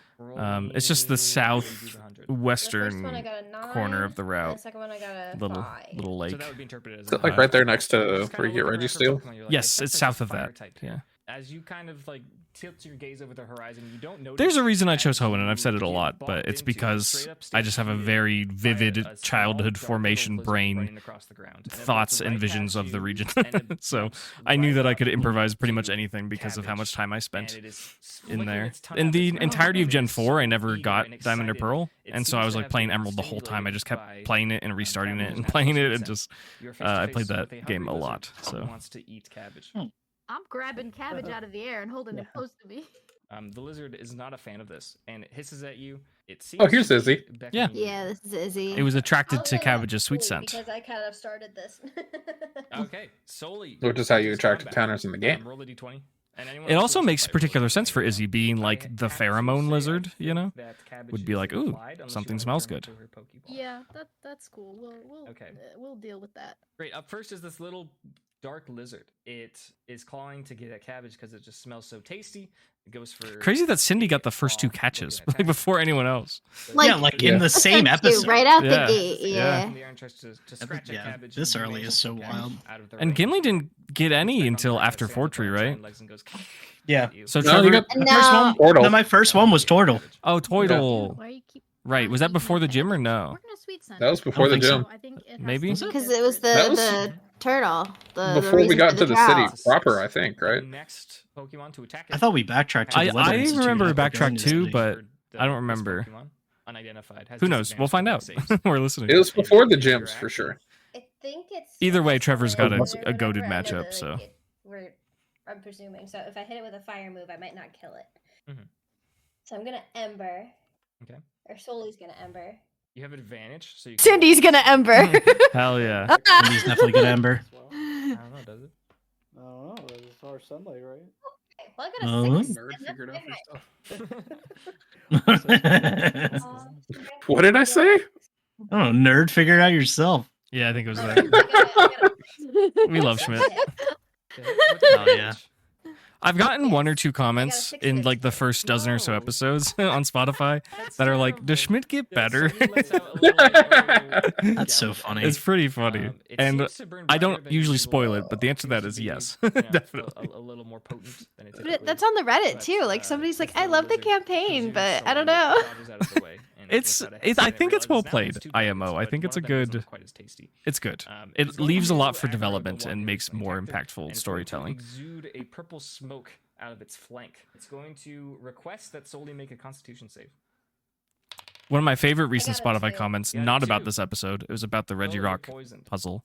It's just the Roll south 1d100. The first western one I got a 9, corner of the and route. the second one I got a Little 5. little So lake. that would be interpreted as Is it a like fire right there type. next Just to kinda where you get looking around for Registeel? Pokemon, you're like, Yes, "That it's looks like a south of fire that. type." Yeah. As you kind of like tilt your gaze over the horizon, you don't notice. There's a reason I as chose Hoenn, and I've you said it a get lot, bumped but it's into, because straight up I just have a stampeded very by vivid a small, childhood dark little formation lizard brain running across the ground. And it thoughts runs and right visions past of the you, region. and it So jumps I knew right that I up could improvise pretty much to anything because of how much Cabbage, time I and spent it is in flicking there. its tongue In at the this entirety of ground, Gen and it is 4, I so never eager got and Diamond or excited. Pearl, It and so I seems was to like have playing been Emerald the whole time. I stimulated just kept by, playing it and restarting it and natural playing it food and scent. just You're I face-to-face played that with a game hungry a lot. lizard So who wants to eat cabbage. I'm grabbing cabbage out of the air and holding it Yeah. close to me. The lizard is not a fan of this, and it hisses at you. It seems Oh, here's to be Izzy. beckoning you. Yeah, this is Izzy. it was attracted I'll to get up Cabbage's sweet fully scent. because I kind of started this. Okay, solely. Which is how you Izzy's attract combat. encounters in the game. Roll a d20. And anyone It else who also wants to makes fight, roll a particular d20 sense for as well. Izzy being I like the have to pheromone say, I lizard, you know? think that cabbage Would be is like, ooh, implied unless you something wanna smells turn good. into her Pokeball. Yeah, that's cool. Okay. We'll deal with that. Great. Up first is this little dark lizard. It is clawing to get at cabbage because it just smells so tasty. It goes for Crazy that Cindy got the claw, first 2 looking catches at like cabbage. before anyone else. So Like- Yeah, like Yeah. in the same Dude, episode. right out Yeah. the gate. Yeah. in the air and tries to scratch at yeah, cabbage. this and you early manage is to so pull cabbage wild. out of their And range. Gimli didn't get Puts any back on until the ground, after stands up on Fortree, its right? hind legs and goes Yeah. at you. So No, Trevor, you got No. First one, Portal. no, my first one was Tortle. oh Toidle, Why you keep right? Was that before the gym or no? We're gonna sweet scent. That was before the So gym. I think it has Maybe? to Was be it? Because it was different. That was the turtle. The Before we reason got for into the drought. city proper, I think, right? Next Pokemon to attack I thought we backtracked to I the Weather Institute remember before backtracked going to the too, city. but I don't remember. Unidentified. Has Who knows? We'll find out. disadvantage to deck saves. We're listening. It was before the gyms for sure. I think it's Either way, Trevor's got a a goated matchup, so. I'm presuming. So if I hit it with a fire move, I might not kill it. Mhm. So I'm gonna Ember. Okay. Or Soli's gonna Ember. You have advantage, so you can Cindy's gonna Ember. Hell yeah. Cindy's definitely good Ember. As well. I don't know, does it? I don't know. It's our sunlight, right? Okay, well I got a 6. Nerd and figured out that's your stuff. my- What did I say? Oh, nerd, figure it out yourself. Yeah, I think it was Oh, that. I gotta- We love Schmidt. Okay, what's your Oh, yeah. advantage? I've gotten 1 or 2 comments 6 in hits like the today. first dozen or so No. episodes on Spotify That's that are like, terrible. does Schmidt get Yeah, better? Cindy lets out a little, like, oh, That's so gallop. funny. It's pretty funny. It And seems to burn I brighter don't than usually usual. spoil it, but the answer to that Seems is to be, yes. you know, Definitely. a little more potent than it But typically that's is. on the Reddit But, too. Like somebody's like, this I little love the lizard campaign, presumes but I don't Sully know. dodges out of the way and It's lets out a it, hiss, I and it think it's well realizes now played. it's 2 IMO. bullets, I but think it's a one of them doesn't good. look quite as tasty. It's good. He's It going leaves a to lot for aggro the development one and who makes is more infected, impactful and it's going to storytelling. Exude a purple smoke out of its flank. It's going to request that Soli make a Constitution save. One of my favorite recent got a Spotify 2. comments, You got a not about 2. this episode. It was about the Reggie Oh, Rock poisoned. puzzle.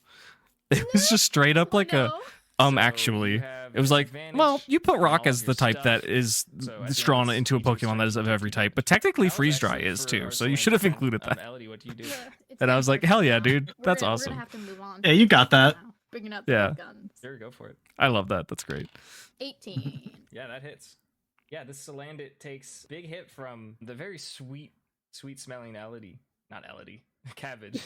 It was just straight up like no. So actually. you have It was like, advantage well, you put on rock all as of the your type stuff. that is So at the end drawn of this, into a each of Pokemon that is of turns every into type, but technically That was freeze dry excellent is for too. our So you Solange should have fan. included that. Elodie, what do you do? It's And I my was like, turn hell yeah, now. dude, We're that's gonna- We're awesome. gonna have to move on. Yeah, you got that. Now. Bringing out Yeah. the guns. Sure, go for it. I love that. That's great. 18. Yeah, that hits. Yeah, this Salandit takes big hit from the very sweet smelling Elodie. Not Elodie. Cabbage.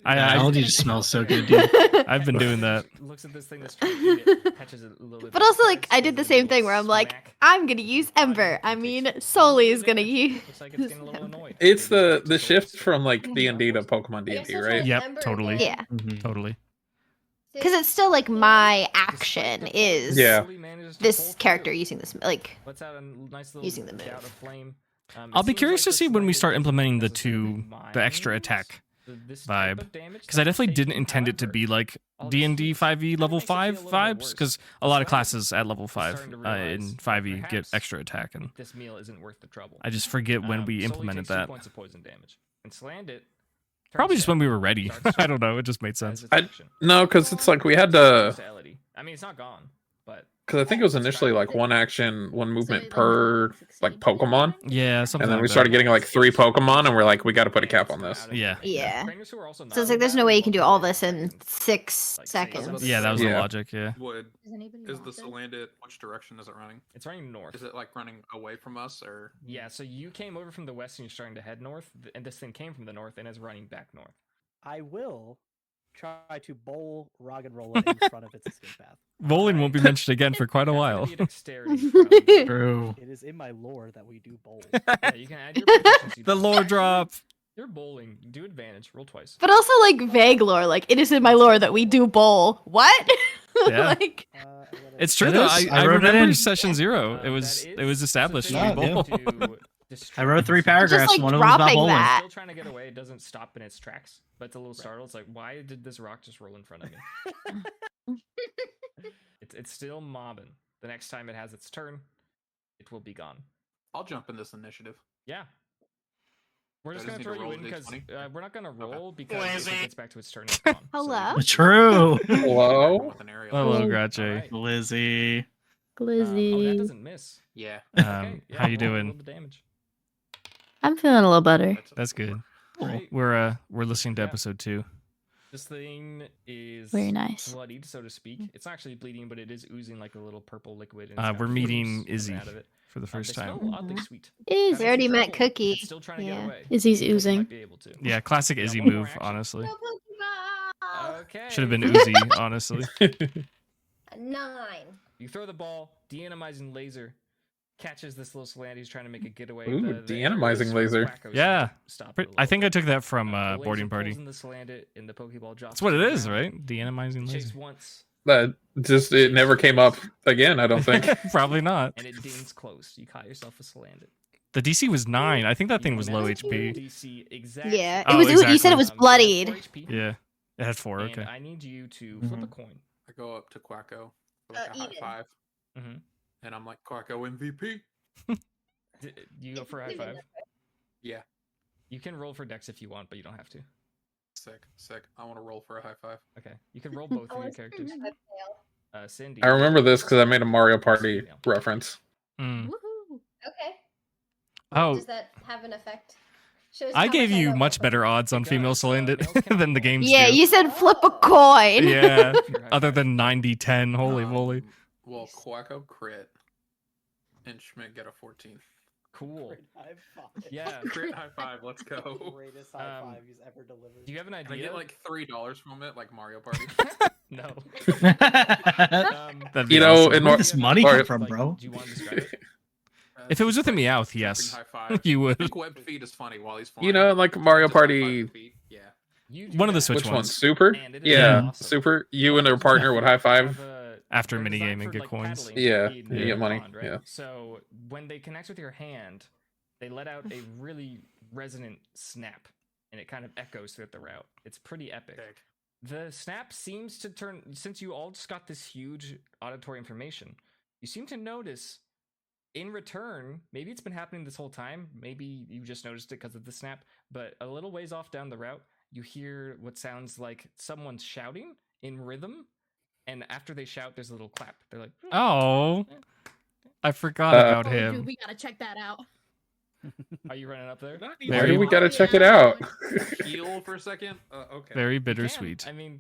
I Melody just smells so good, dude. I've been doing that. Looks at this thing that's trying to eat it, catches it a little bit. But by also, like, surprise, I did the gives it a same little thing where I'm like, smack. I'm gonna use Ember. I mean, Soli is gonna use. Looks like it's getting a little annoyed. It's the shift from like D&D to Pokemon Like, I'm D&D, still trying right? to Yep, remember totally. again. Yeah. Totally. Because it's still like my action is Yeah. this character using this, like, Lets out a nice little using the gout move. of flame. I'll be curious to see when we start implementing the extra attack vibe, because I definitely didn't intend it to be like D&D 5e level 5 vibes, because a lot of classes at level 5 in 5e get extra attack, and this meal isn't worth the trouble. I just forget when we Sully implemented takes 2 that. points of poison damage. And Slandit Probably just when we were ready. I don't know. It just made sense. No, because it's like we had to. I mean, it's not gone, but Because I think it was initially like 1 action, 1 movement per like Pokemon, Yeah, something and then like we that. started getting like 3 Pokemon, and we're like, we got to put a cap on this. Yeah. Yeah. So it's like there's no way you can do all this in 6 seconds. Yeah, that was the Yeah. logic, yeah. Is the Salandit, which direction is it running? It's running north. Is it like running away from us or? Yeah, so you came over from the west and you're starting to head north, and this thing came from the north and is running back north. I will try to bowl rock and roll it in front of its escape path. Bowling won't be mentioned again for quite a That's while. gonna be a dexterity problem. True. It is in my lore that we do bowl. Yeah, you can add your proficiency. The lore drop. You're bowling. Do advantage. Roll twice. But also like vague lore, like it is in my lore that we do bowl. What? Yeah. Like It's true It though. is. I I wrote it remember in. session 0. That It was is established we sufficient bowl. to I wrote 3 distract paragraphs. like, One of them was about dropping bowling. that. Still trying to get away. It doesn't stop in its tracks, but it's a little startled. It's like, why did this rock just roll in front of me? It's still mobbing. The next time it has its turn, it will be gone. I'll jump in this initiative. Yeah. We're just I gonna just need throw to you roll in a because D20? we're not gonna roll because if it gets back to its turn, it's gone. Hello? True. Hello. With an aerial. Hello, Hello. Grache. Alright. Lizzie. Oh, that Glizzy. doesn't miss. Yeah. Okay, yeah, How you roll doing? the damage. I'm feeling a little better. That's good. Great. We're listening to Yeah. episode 2. This thing is Very nice. bloodied, so to speak. It's not actually bleeding, but it is oozing like a little purple liquid. And We're it's got meeting fumes coming Izzy out of it. for the first They time. smell oddly sweet. Is We already met It's Cookie. still trying to Yeah. get away. Izzy's Cookie oozing. might be able to. Yeah, classic Yeah, Izzy one more move, action. honestly. Go Pokeball! Okay. Should have been Uzi, honestly. A 9. You throw the ball, de-animizing laser catches this little Salandit who's trying to make a getaway. Ooh, The de-animizing arrows from laser. Quacko's Yeah. stop it a I little think I bit. took that from The laser Boarding pulls Party. in the Salandit, and the Pokeball drops That's what to it the is, ground. right? De-animizing Chase laser. once, That just it never came up again. I don't think. Probably not. and it dings close. You caught yourself a Salandit. The DC was 9. I think that thing was low That's HP. DC exact. Yeah, it Oh, was. You said exactly. it was It has bloodied. 4 HP, Yeah. It had 4, and okay. I need you to flip a coin. I go up to Quacko, like a high Eden. 5, Mhm. and I'm like, Quacko MVP. You go for a high Even five. Yeah. You can roll for Dex if you want, but you don't have to. Sick. I want to roll for a high 5. Okay, you can roll both I of your was- characters. I fail. Cindy. I remember this because I made a Mario Party reference. Mm. Woohoo. Okay. Oh, Does that have an effect? Shows I how gave much you know much about better Pokemon. odds on It female does, Salandit males can than the roll. games Yeah, do. you said flip a coin. Yeah, Your high other five. than 90-10. Holy moly. Well, Quacko crit, and Schmidt get a 14. Cool. Great high five. Yeah. Crit high 5. Let's go. Greatest high Um, five he's ever delivered. Do you have an I idea? get like $3 from it, like Mario Party. No. That'd be You know, awesome. in Where Mar- does this money Mario- come from, bro? Do you want to describe it? If it was with a Just, like, Meowth, jumping yes. High 5. You I would. think webbed feet is funny while he's flying. You know, like Mario Just high five Party. the feet. Yeah. You do One of the that. Switch Which one? ones. Super? And it is Yeah, awesome. Super. You and your partner would high five. After They're minigame designed and for, get coins. paddling Yeah, in you the get money, pond, right? yeah. So when they connect with your hand, they let out a really resonant snap, and it kind of echoes throughout the route. It's pretty epic. Sick. The snap seems to turn, since you all just got this huge auditory information, you seem to notice in return, maybe it's been happening this whole time, maybe you just noticed it because of the snap, but a little ways off down the route, you hear what sounds like someone shouting in rhythm, and after they shout, there's a little clap. They're like, Oh, I forgot Uh, about Oh, him. dude, we gotta check that out. are you running up there? Very- We gotta check it out. Heal for a second. Okay. Very You can. bittersweet. I mean,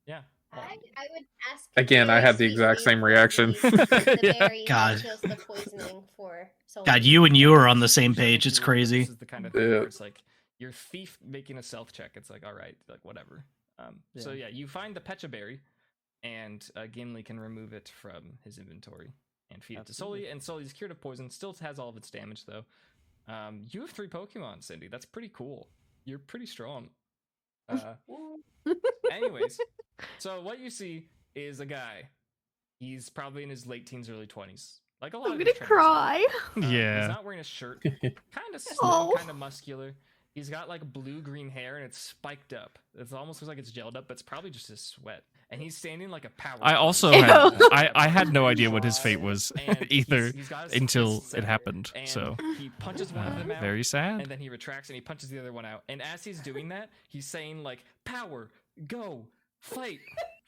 yeah. Well, I would ask. Again, I had the exact same reaction. The berry God. kills the poisoning for so God, long. you and you are on the same page. It's crazy. This is the kind of thing Yeah. where it's like your thief making a self check. It's like, all right, like whatever. So yeah, you find the Pecha berry, and Gimli can remove it from his inventory and feed it to Sully. Absolutely. And Sully's cured of poison. Still has all of its damage though. You have 3 Pokemon, Cindy. That's pretty cool. You're pretty strong. Anyways, so what you see is a guy. He's probably in his late teens, early 20s. Like a lot I'm of gonna his trainers are. cry. Yeah. He's not wearing a shirt. Kind of slim, Oh. kind of muscular. He's got like blue-green hair and it's spiked up. It almost looks like it's gelled up, but it's probably just his sweat. And he's standing like a power. I also Ew. I had no idea what his fate was And either he's got his until fists it out, happened. and So he punches one of them out. very sad. And then he retracts and he punches the other one out. And as he's doing that, he's saying like, "Power, go, fight,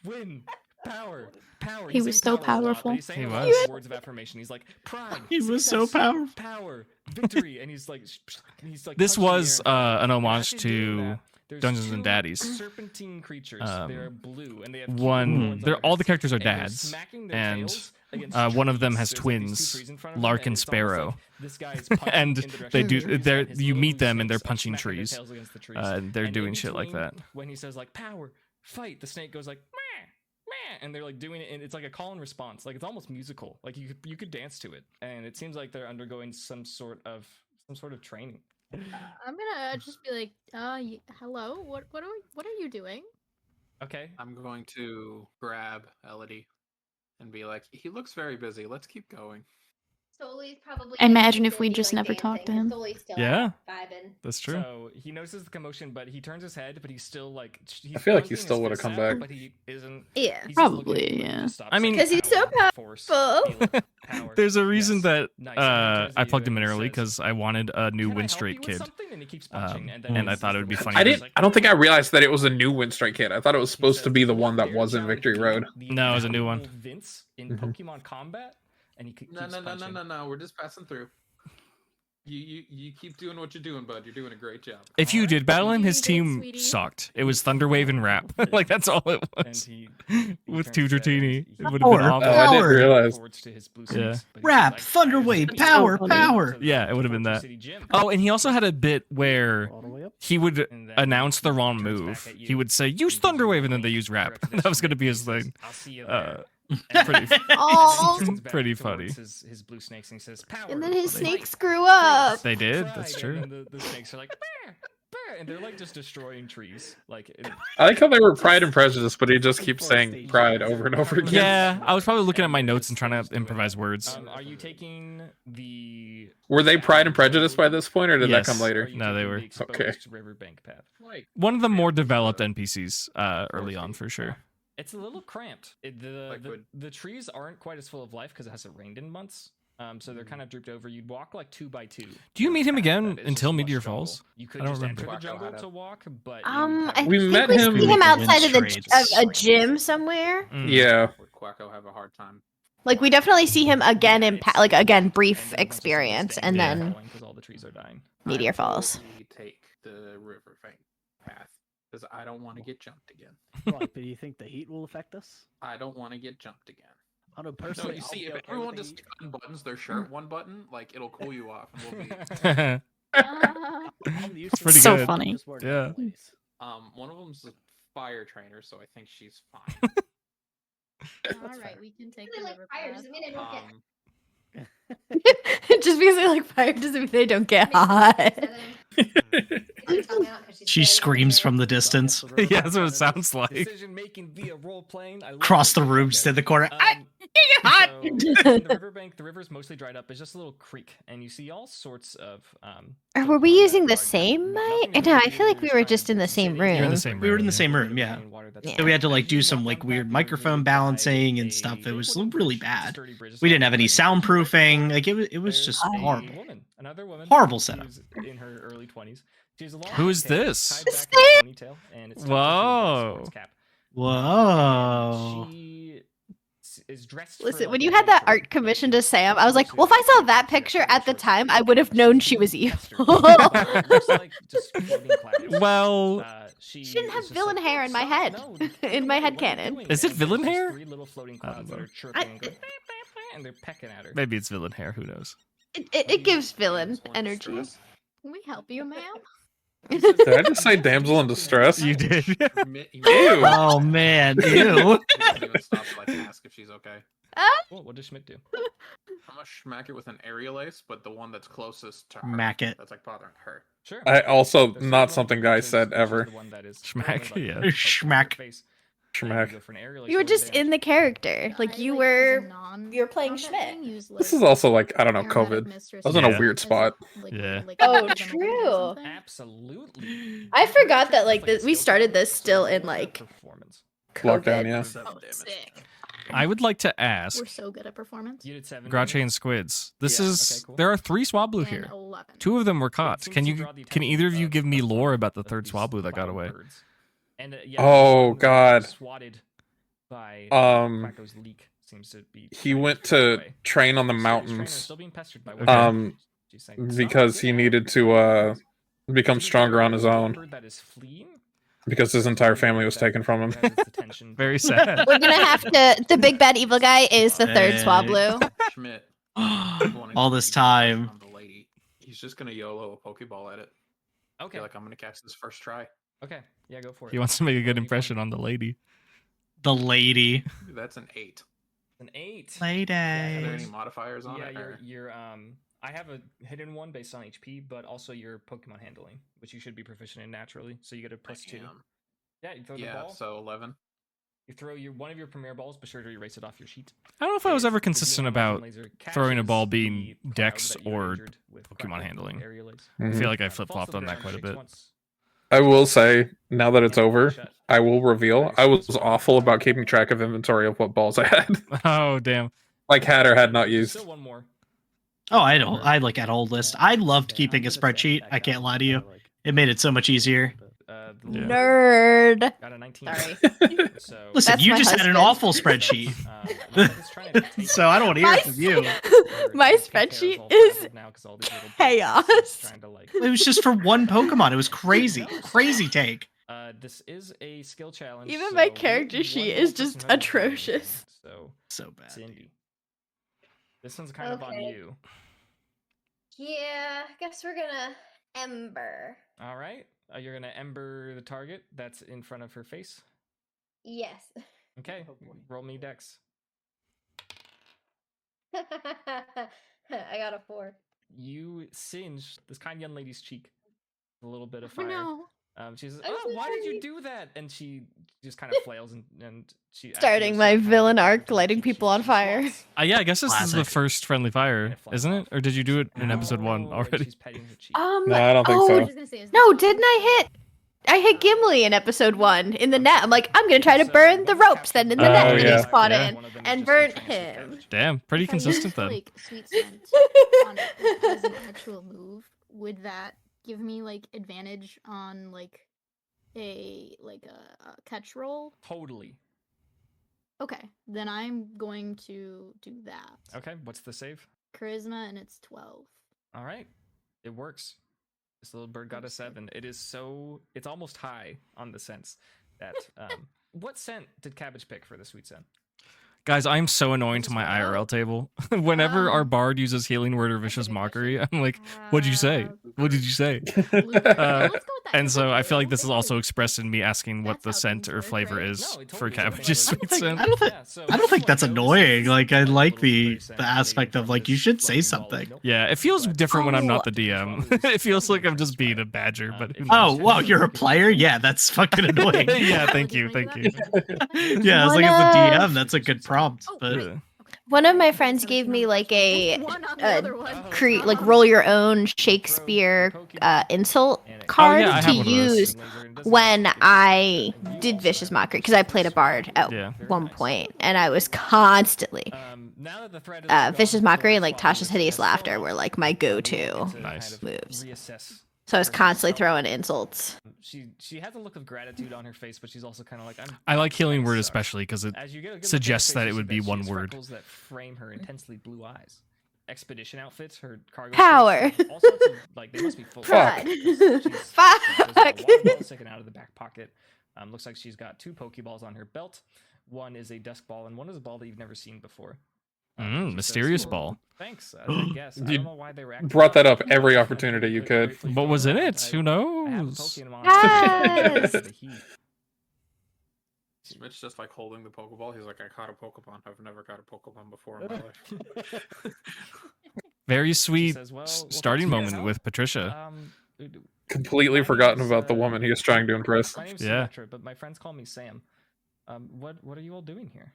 win, power, power." He He's was saying so power a lot, but powerful. he's saying He a lot was. of words of affirmation. He's like, "Pride." He was so success, powerful. Power, victory, and he's like This punching the was air and an as homage he's doing to that, there's Dungeons and 2 Daddies. serpentine creatures. Um, They're blue and they have One, horns on they're their all the heads, characters are and they're dads, smacking their and tails against one of them trees. has There's, like, these 2 twins, trees in front of them, Lark and and it's almost Sparrow. like this guy is punching And in the direction they of the do. trees, They're and his you little meet blue them and they're snakes are punching smacking their trees. tails against the trees. They're And doing in shit like that. between, when he says like power, fight, the snake goes like meh, meh, and they're like doing it, and it's like a call and response. Like it's almost musical. Like you could dance to it, and it seems like they're undergoing some sort of training. I'm gonna just be like, hello. What are you doing? Okay. I'm going to grab Elodie and be like, he looks very busy. Let's keep going. Soli's probably. Imagine like, if we busy, just like, never talked to dancing, him. and Soli's still Yeah. vibing. That's true. So he notices the commotion, but he turns his head, but he's still like. I feel like he thrusting still his would've fists come out, back. But he isn't. Yeah, He's just probably, looking for yeah. to stop I mean- saying 'Cause he's so power, force, powerful. healing, power. There's a reason Yes. that Nice. And he turns to I you plugged him and in he early says, because I wanted a new "Can I Wind help Straight you with kid, something?" And he keeps punching, and and I it's thought it just would be the funny. I little didn't. like, I don't think I realized that it was a new Wind Strike kid. I thought it was He supposed to says, be the "You one dare that was in challenge Victory me, Road. the No, it was a new one. infallible Vince in Mhm. Pokemon Combat," and he keeps No. punching. We're just passing through. You keep doing what you're doing, bud. You're doing a great job. If you Alright, did battle him, You're his doing great, team sweetie. sucked. It was Thunderwave and Rap. Like that's all it And was. he With turns his head and Tudratini, he it would have been Power. awful. Oh, I didn't Power. realize. forwards to his blue Yeah. snakes, but he Rap, says, Thunderwave, "Fire, power, funny. power. Yeah, it would have been Fortress that. City Gym." Oh, and he also had a bit where All the way up. he would And then announce the he wrong turns back move. at you He would say, "Use and gives you Thunderwave," and then a they use Rap. direction That was gonna be and his he says, thing. "I'll see you Uh, there." Pretty. Oh. And he turns back Pretty towards funny. His blue snakes and he says, "Power." And then his fight, snakes grew up. They did. pride," That's and true. then the snakes are like, "Bah, bah," and they're like just destroying trees. Like, I like how they were Pride and Prejudice, but he just keeps saying Pride over and over again. Yeah, I was probably looking at my notes and trying to improvise words. are you taking the? Were they Pride and Prejudice by this point, or did Yes. that come Or later? are you No, they taking were. the exposed Okay. riverbank path. Like One of the more developed NPCs early on, for sure. It's a little cramped. Liquid. The trees aren't quite as full of life because it hasn't rained in months. So they're kind of drooped over. You'd walk like 2 by 2. Do you meet him Path, again but it's until just lush Meteor jungle. Falls? You could I don't just remember. enter the Quacko jungle had a- to walk, but I We think met we him- see him outside of Trades. a gym somewhere. Mm. Yeah. would Quacko have a hard time? Like we definitely see him again in like again brief And then a bunch of people experience, and standing then there falling 'cause all the trees are dying. Meteor I Falls. totally take the riverbank path because I don't want to get jumped again. Right, but do you think the heat will affect us? I don't want to get jumped again. I don't know, No, personally. you I'll see, be if okay everyone with the just heat. unbuttons their shirt one button, like it'll cool you off. And we'll be, I'm used to pretty it. So good. funny. Just wear Yeah. different ways. one of them's a fire trainer, so I think she's fine. All right, we can take Really the like river fire path. doesn't mean I don't get. Just because they like fire doesn't mean they don't get hot. She screams from the distance. Yeah, that's what it sounds like. Decision making via role playing. I love Across it. the I love rooms it. to the corner. hot. The riverbank, the river's mostly dried up. It's just a little creek, and you see all sorts of. Or were we using the same mic? No, I feel like we were just in the same You're in room. the same room. We were in the yeah. same room, yeah. Yeah. So we had to like do some like weird microphone balancing and stuff. It was really bad. We didn't have any soundproofing. Like it was just horrible. Another woman. Horrible setup. Who's in her early 20s. She has a long Who is hair this? tied back in a ponytail, and it's tucked into a Whoa. sports cap. Whoa. She is dressed. for, Listen, like, when a you had that venture. art commissioned to Sam, I was like, well, if I saw that picture at the time, I would have known she was evil. Looks like just floating clouds. Well, She She didn't have is just villain like, hair in my "Stop, head." no, In my head what are you canon. doing?" Is it And there's villain just hair? 3 little floating I don't clouds that know. are chirping and going, "Bah, bah, bah," and they're pecking at her. maybe it's villain hair. Who knows? It gives villain energy. Can we help you, ma'am? Did I just say damsel in distress? You did. Ew. Oh man, ew. He doesn't even stop to like ask if she's okay. Cool. What does Schmidt do? I'm gonna smack it with an aerial ace, but the one that's closest to her. Mac it. That's like bothering her. Sure. I also There's not one something which guys is- said which is ever. the one that is Schmack, only, like, yeah. close to Schmack. her face. Schmack. Go for an aerial ace, You were roll just damage. in the character. Like you were. You're playing Schmidt. This is also like, I don't know, COVID. I was in Yeah. a weird spot. Yeah. Oh, true. Absolutely. I forgot that like It's like a this. We skill started challenge, this so still roll in that like performance. Lockdown, COVID. yeah. 7 Oh, damage. sick. I would like to ask We're so good at performance. You did 7 Grache damage? and Squids. This Yeah, is okay, cool. there are 3 Swablu And here. 11. 2 of them were caught. Seems Can to you draw the can attention either of you of- give me of lore about the of third these Swablu that got wild away? birds. And, Oh, one God. Swatted by Quacko's leak seems to be He trying to went get to away. train on the His trainer is mountains still being pestered by Okay. one. She's saying, "Son, because get he out." needed to become Did you stronger try on to his get a own bird that is fleeing? because his entire family was taken from him. Who has its attention Very brought sad. down? We're gonna have to. The big bad evil guy is the third Hey. Swablu. Schmidt. All this time. On the lady. He's just gonna YOLO a Pokeball at it. I Okay. feel like I'm gonna catch this first try. Okay. Yeah, go for it. He wants to make a good Roll impression D4. on the lady. The lady. That's an 8. An 8. Lady. Are there any modifiers on Yeah, it? or- you're I have a hidden one based on HP, but also your Pokemon handling, which you should be proficient in naturally. So you get a I +2. am. Yeah, you throw the Yeah, ball. so 11. You throw one of your premier balls, be sure to erase it off your sheet. I don't know if I was And ever the consistent Xenomorph about laser throwing a ball catches being the cloud Dex that you or injured with Pokemon Quacko handling. aerial ace. I Mhm. feel like I Falls flip flopped to the on that ground, quite a shakes bit. once, I will say, now that it's and over, shut. I will reveal I was awful about keeping track of inventory of what balls I had. Oh damn. Like had or had not There's used. Still one more. Oh, I don't. I like at old list. I loved keeping a spreadsheet. I can't lie to you. It made it so much easier. The Yeah. Nerd. Got a 19. Sorry. So, Listen, That's you my just had an husband. awful spreadsheet. looks like it's trying to take So I don't want to hear My it from you. My spreadsheet is chaos. Trying to, like, It was just for one Pokemon. It was crazy. Crazy take. this is a skill challenge. Even so my we need character one sheet more is person just who has a handling atrocious. thing. So So bad. Cindy, this one's kind of on Okay. you. Yeah, guess we're gonna Ember. All right, you're gonna ember the target that's in front of her face. Yes. Okay, Oh, boy. roll me dex. I got a 4. You singe this kind young lady's cheek with a little bit of Oh fire. no. She says, I'm "Oh, so why did you sorry." do that?" And she just kind of flails and she as Starting you're my kind of villain touching arc, her lighting cheek, people on fire. swats. Yeah, I guess this is the Classic. first friendly fire, And it flies isn't it? off. Or did you do it in episode 1 No, and already? She's petting her cheek. No, I don't think oh, so. I was gonna say, is No, this- didn't I hit? I hit Gimli in episode 1 in the net. I'm like, I'm gonna try to burn the ropes then in the Oh, net when yeah. he spawned Yeah. in. One of them is and just burnt entranced with him. courage. Damn, pretty if I used, consistent then. Like sweet scent on it as an actual move, would that give me like advantage on like a catch roll? Totally. Okay, then I'm going to do that. Okay, what's the save? Charisma, and it's 12. All right, it works. This little bird got a That's good. 7. It's almost high on the sense that. What scent did Cabbage pick for the sweet scent? Guys, I'm so annoying to my IRL table. Whenever our Um, bard uses healing word or vicious good mockery, I'm like, what'd you say? Uh, What did you say? Blue. Let's go with that. And so I feel like Blue. this is also expressed in me asking what That's the how scent things or work, flavor right? is No, it for totally is. cabbage's I think sweet scent. I don't think- Yeah, so I don't think that's everyone annoying. notices Like, I a like little the berry scent the emanating aspect of from like you this should say floating ball of something. milk. Yeah, it feels But- different when I'm Oh. not the DM. It feels like I'm just being a badger, but who Oh, knows? wow, you're a player? Yeah, that's fucking annoying. Yeah, Would thank you, play thank that? Yeah, as One long as the of- DM, that's a good prompt. Oh, But wait. Yeah. One of my Okay, friends so gave it's me not like much. a One on the uh, other one. like roll your own Shakespeare insult card yeah, I to have one of those. use when I did vicious mockery because I played a bard at Yeah. one point and I was constantly vicious mockery and like Tasha's hideous laughter were like my go-to Nice. moves. Reassess. So I was constantly throwing insults. She has a look of gratitude on her face, but she's also kind of like, I like healing word sucks. especially because it As you get a good look at her suggests face, that you it see would be she one has word. freckles that frame her intensely blue eyes. Expedition outfits, her cargo Power. suits, all sorts of, like they must be full. Pride. She's Fuck. got a water bottle sticking out of the back pocket. Looks like she's got 2 Pokeballs on her belt. One is a dusk ball, and one is a ball that you've never seen before. She says, mysterious "Oh, ball. Thanks. I guess. I You don't know why they were acting brought that up. up every opportunity you could. Gratefully What was in feeling it? like Who I have knows? Pokemon Yes. the heat. Mitch just like holding the Pokeball. He's like, I caught a Pokemon. I've never caught a Pokemon before in my life. Very sweet says, "Well, starting thanks for your moment help. with Patricia. Completely My forgotten name's, about the woman he was trying to impress. My name's Yeah. Symmetra, but my friends call me Sam. What are you all doing here?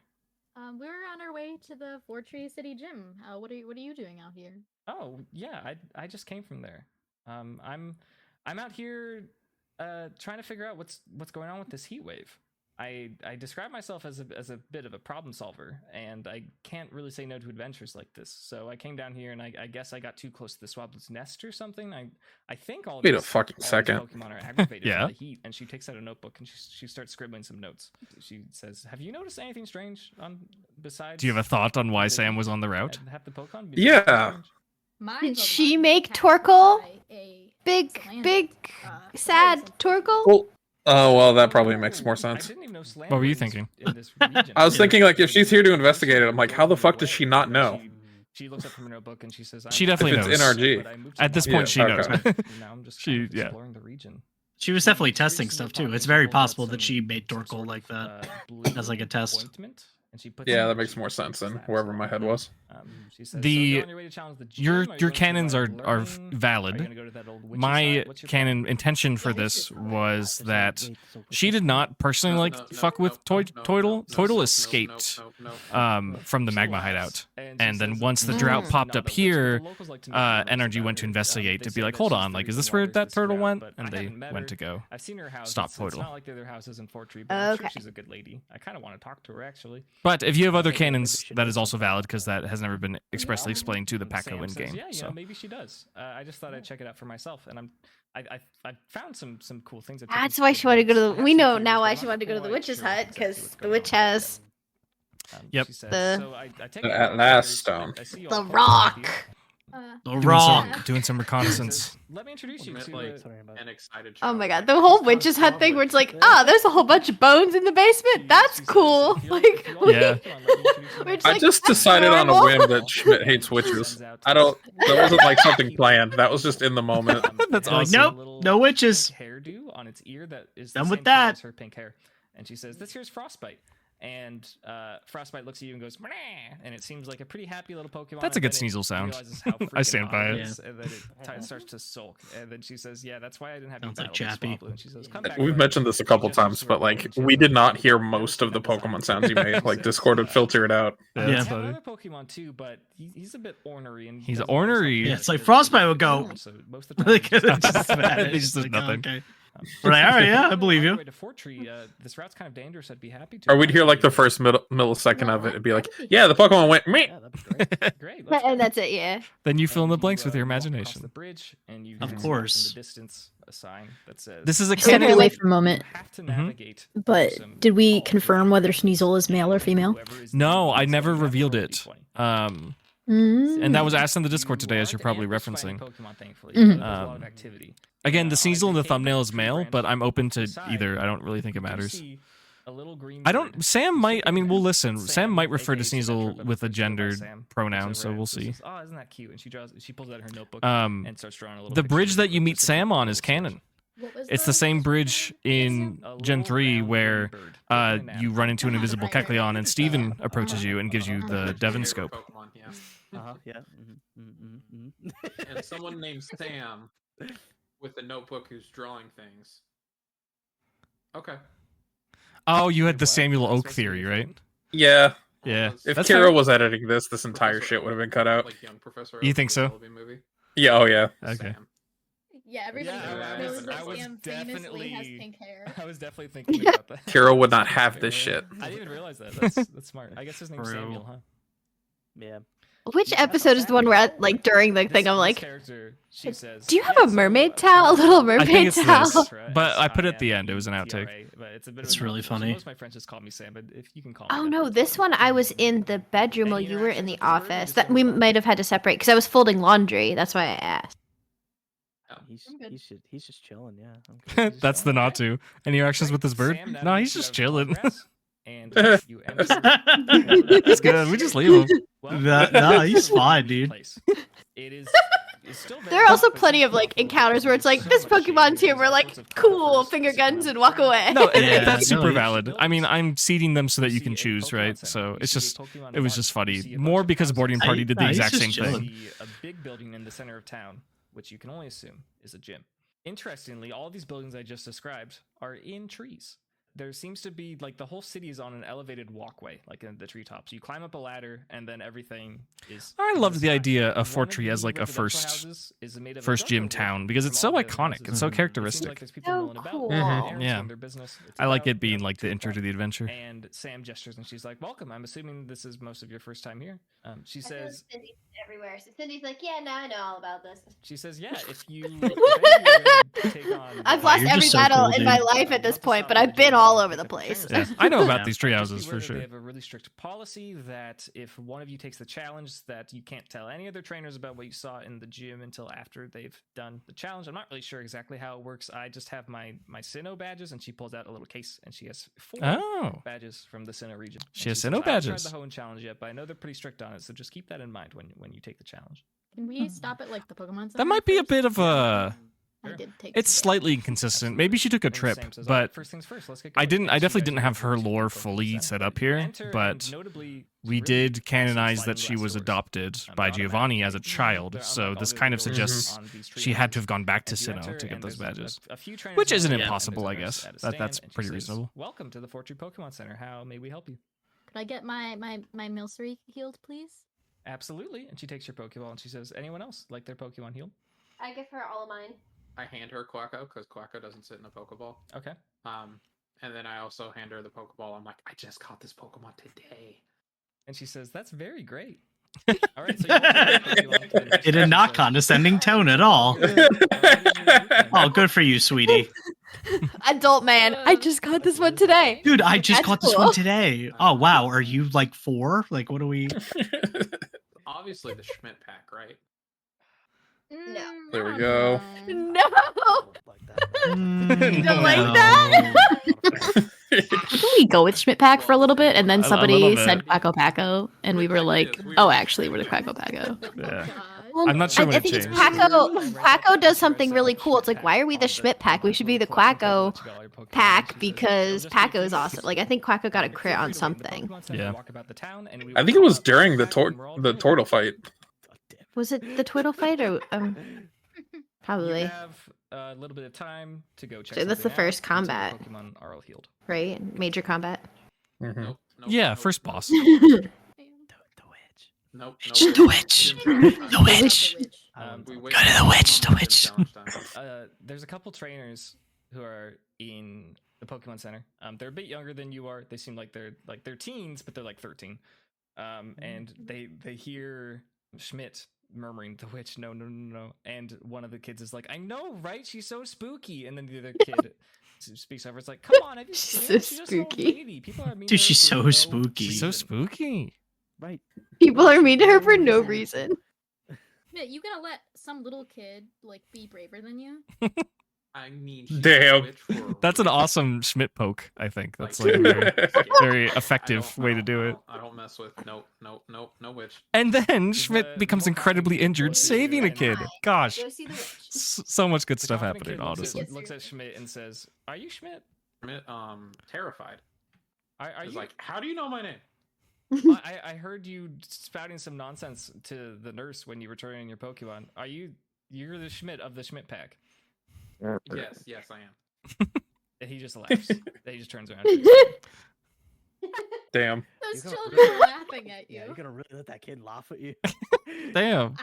We're on our way to the Fortree City Gym. What are you doing out here? Oh yeah, I just came from there. I'm out here trying to figure out what's going on with this heat wave. I describe myself as a bit of a problem solver, and I can't really say no to adventures like this. So I came down here, and I guess I got too close to the Swablet's nest or something. I think all of Wait a these, fucking all these second. Pokemon are aggravated Yeah. by the heat, and she takes out a notebook and she starts scribbling some notes. She says, "Have you noticed anything strange besides?" Do you have a thought on why Sam was on the route? Have the Pokemon? Yeah. Did she make Torkoal? Big, sad Torkoal? Well, that probably makes more sense. What were you thinking? I was thinking, like, if she's here to investigate it, I'm like, how the fuck does she not know? She looks up from her notebook and she says, She definitely If knows. it's NRG. But I moved At this to point, Yeah, she knows. okay. Now I'm just She- kind of yeah. exploring the region. She was definitely testing stuff too. It's very possible that she made Torkoal like that as like a test. Yeah, that makes more sense than wherever my head was. Your cannons are valid. My canon intention for this was that she did not personally like fuck with Toidle. Toidle escaped from the magma hideout, and then once the drought popped up here, NRG went to investigate to be like, hold on, like, is this where that turtle went? And they went to go I've seen her house. stop It's Toidle. not like the other houses in Fortree, but I'm sure Okay. she's a good lady. I kind of want to talk to her actually. But if you have other cannons, that is also valid because that has never been expressly explained to the And Paco Sam in says, game. Yeah, So maybe she does. I just thought I'd check it out for myself, and I found some cool things. I've That's taken why she wanted to go photos. to the. I We have some know theories, now but why I'm she not wanted to go to the quite witch's sure hut exactly because what's the going witch on. has Yep. She says, The- so I take The it out last there, stone. I see you the all Pokemon rock. with you. The Doing rock. doing some reconnaissance. Says, Let me introduce you to. Like, Sorry about an excited Oh child. my god, the whole witch's hut thing where it's like, there's a whole bunch of bones in the basement. That's cool. Like, Yeah. we're just I like, just "That's decided on a normal." whim that Schmidt hates witches. That wasn't like something planned. That was just in the moment. That's It has awesome. a Nope, little no witches. pink hairdo on its ear that is Done the with same color that. as her pink hair. And she says, "This here's Frostbite." And Frostbite looks at you and goes, "Meh," and it seems like a pretty happy little Pokemon. That's a and good then it Sneasel sound. realizes how I stand freaking by odd it. is, and then it starts to sulk. And then she says, "Yeah, that's why I didn't have you Sounds like battle this Chappie. Swablu." And she says, "Come back." We've later." mentioned this a couple She gestures times, to but her like phone, she we says, did not hear "Yeah, most of the that was Pokemon out." sounds you made. Like She Discord would says, filter it out. Yeah, I that's have funny. other Pokemon too, but he's a bit ornery and He's doesn't always ornery. help Yeah, me it's like because Frostbite would go. So most of the time, Like, he just- it's just bad. He just does Like, nothing. Okay. She We're like, says, all right, yeah, "On I the believe way you. to Fortree, this route's kind of dangerous. I'd be happy to." Or we'd hear like the first millisecond of it. It'd be like, yeah, the Pokemon went meh. Yeah, that'd be great. Great. Let's And go. that's it, yeah. Then you fill in And the blanks with your walk across imagination. the bridge, and you Of see off course. in the distance a sign that says, This is a Step canon. away for a moment. "You have to Mhm. navigate But through some did we tall confirm whether trees, Sneasel is male or female? whoever is No, leading I is never gonna have to revealed roll a it. D20. And that was Mm. asked in the Discord today, as You you're probably aren't ambushed by any referencing. Pokemon, thankfully. Mhm. There's a lot of activity. Again, the Sneasel in the cave thumbnail is tree male, branch but I'm open to beside, either. I don't really think it you do matters. see a little green I bird. don't. Sam might. I mean, we'll listen. Sam, Sam might refer to aka Symmetra, Sneasel but with a refers to her by gendered Sam, pronoun, looks so over we'll and see. says, "Oh, isn't that cute?" And she pulls out her notebook Um, and starts drawing a little the picture bridge of that you the meet Sam on is sketch. canon. What was It's the same bridge in A Gen little 3 round where green bird. Look at an you app. run into an invisible Right. Kecleon, and Steven approaches you and gives you the Devon Favorite scope. Pokemon, yeah. Yeah. And someone named Sam with a notebook who's drawing things. Okay. Oh, you had the What? Samuel Am I Oak supposed to theory, be right? informed? Yeah. Yeah. If That's Kira fair. was editing this entire shit would have been cut out. Like young Professor You Oak think in so? the Celebi movie. Yeah. Oh yeah. Okay. Sam. Yeah, everybody Yeah, knows I that was Sam famously has pink hair. I was definitely thinking about that. Kira would not have this shit. I didn't even realize that. That's smart. I guess his name's True. Samuel, huh? Yeah. Which episode is the one where, like, during the thing, I'm This like, character, she says, do you have "Yeah, a so, mermaid towel? A little I mermaid think it's towel? this, but I put it at the end. It was an outtake. But it's a bit That's of a really mouthful, so funny. Most of my friends just call me Sam, but if you can call me Oh that, no, that's this fine. one I was in the bedroom while Any you were in interaction the with the bird, or office. just That go we back? might have had to separate because I was folding laundry. That's why I asked. He's I'm good. he's just chilling. Yeah. I'm good. That's the not to. Any reactions with this bird? Sam No, navigates he's just you out of chilling. tall grass, and you enter It's good. We just leave him. Well, Nah, he's fine, dude. place. It is is still very There are also but plenty some of like people encounters where it's like so this much Pokemon's here. shading, We're all like sorts of cool colors, finger just guns around and walk the away. No, Yeah, that's no, super you- valid. I mean, I'm seeding them so that you see can a choose, Pokemon right? Center. So You it's see a just, Pokemon it was Park. just You funny. see a More bunch of because Boarding houses. Party did the No, he's exact just same chilling. thing. See a big building in the center of town, which you can only assume is a gym. Interestingly, all these buildings I just described are in trees. There seems to be like the whole city is on an elevated walkway, like in the treetops. You climb up a ladder, and then everything is. I in loved the sky. idea of One Fortree as the like a residential first houses is made of a first gym jungle town wood because it's from so all the other iconic. houses. It's so It seems characteristic. like there's people So milling about, cool. doing errands, Yeah. doing their business. It's I like about, it being like 2 the intro to o'clock. the adventure. And Sam gestures and she's like, "Welcome. I'm assuming this is most of your first time here." She I feel says, Cindy's everywhere. So Cindy's like, yeah, now I know all about this. "Yeah, if you, if any of you are gonna take on, I've Wow, lost you're every just so battle cool, in my dude. life at this Not to point, stop but what I've you're been doing, all but over the pick up the place. trainers. Yeah, I know about Yeah. these tree Just houses be for aware that sure. They have a really strict policy that if one of you takes the challenge, that you can't tell any other trainers about what you saw in the gym until after they've done the challenge. I'm not really sure exactly how it works. I just have my Sinnoh badges, and she pulls out a little case, and she has 4 Oh, badges from the Sinnoh region. She And has says, Sinnoh "I haven't badges." tried the Hoenn challenge yet, but I know they're pretty strict on it, so just keep that in mind when you take the challenge." Can we stop at like the Pokemon Center? that might be a first? bit of a. I Sure. did take. It's some slightly damage. inconsistent. Maybe she took a And trip, Sam says, "All right, but first things first, let's get I going." didn't. And I she definitely guys didn't are have her introduced to the lore Pokemon fully Center. set up You here, enter, but and notably, we it's really did canonize sliding that she glass was doors. adopted They're by automatic. Giovanni as a They're child. So unlocked this all kind the of doors suggests on these tree she had to houses. have gone back to And you Sinnoh enter, to get and those there's badges. a few trainers Which in isn't line, and impossible, there's I a nurse guess. at a That's stand, and she pretty says, reasonable. "Welcome to the Fortree Pokemon Center. How may we help you?" Could I get my Milcery healed, please? Absolutely. And she takes your Pokeball and she says, "Anyone else like their Pokemon healed?" I give her all of mine. I hand her Quacko because Quacko doesn't sit in a Pokeball. Okay. And then I also hand her the Pokeball. I'm like, I just caught this Pokemon today. And she says, "That's very great." All right. So you hold your Pokemon to the nurse, In a and she not says, condescending tone at all. Oh, good for you, sweetie. Adult man, I just got this one today. Dude, I just That's caught this cool. one today. Oh, wow. Are you like 4? Like, what are we? Obviously, the Schmidt pack, right? No. There we go. No, Mm, don't like no. that. Can we go with Schmidt Pack for a little bit? And then A somebody little bit. said Quacko Packo, and we were like, oh, actually, we're the Quacko Packo. Yeah. Well, I'm not sure I when it think it's changed. Quacko does something really cool. It's like, why are we the Schmidt pack? We should be the Quacko pack because Packo is awesome. Like, I think Quacko got a crit on something. Yeah. I think it was during the Tortle fight. Was it the Twiddle fight or You probably have a little bit of time to go check. So that's the something out first until combat. Pokemon are all healed. right? Major combat. Mhm. Nope, nope, Yeah, nope, first nope, boss. The witch. Nope. The witch. The witch. We Go wait to the for witch, the Pokemon witch. challenge time. There's a couple trainers who are in the Pokemon Center. They're a bit younger than you are. They seem like they're teens, but they're like 13. And they hear Schmidt murmuring, "The witch, no, no, no, no." And one of the kids is like, "I know, right? She's so spooky." And then the other kid speaks over. It's like, "Come on, have you She's seen her? so She's just an old spooky. lady. People are mean Dude, to her she's for so no spooky. She's so reason." spooky. Right. People are mean to her for no reason. Yeah, you gonna let some little kid like be braver than you? I mean, she's Damn. a witch for a That's an reason. awesome Schmidt poke, I think. That's Like, like a very, I very don't- effective I way to don't- do I it. don't- I don't mess with no witch. And then Is Schmidt the becomes more incredibly confident injured, kid saving a goes, kid. "Hi, Gosh, Go see the witch. so much good The stuff confident happening, kid honestly. looks at Schmidt and says, "Are you Schmidt?" Schmidt, terrified. Are He's you like, how do you know my name? Well, I heard you spouting some nonsense to the nurse when you were turning your Pokemon. You're the Schmidt of the Schmidt pack? Yes, I am. And he just laughs. Then he just turns around. Damn. Those You're gonna children really- are laughing at you. Yeah, you're gonna really let that kid laugh at you. Damn.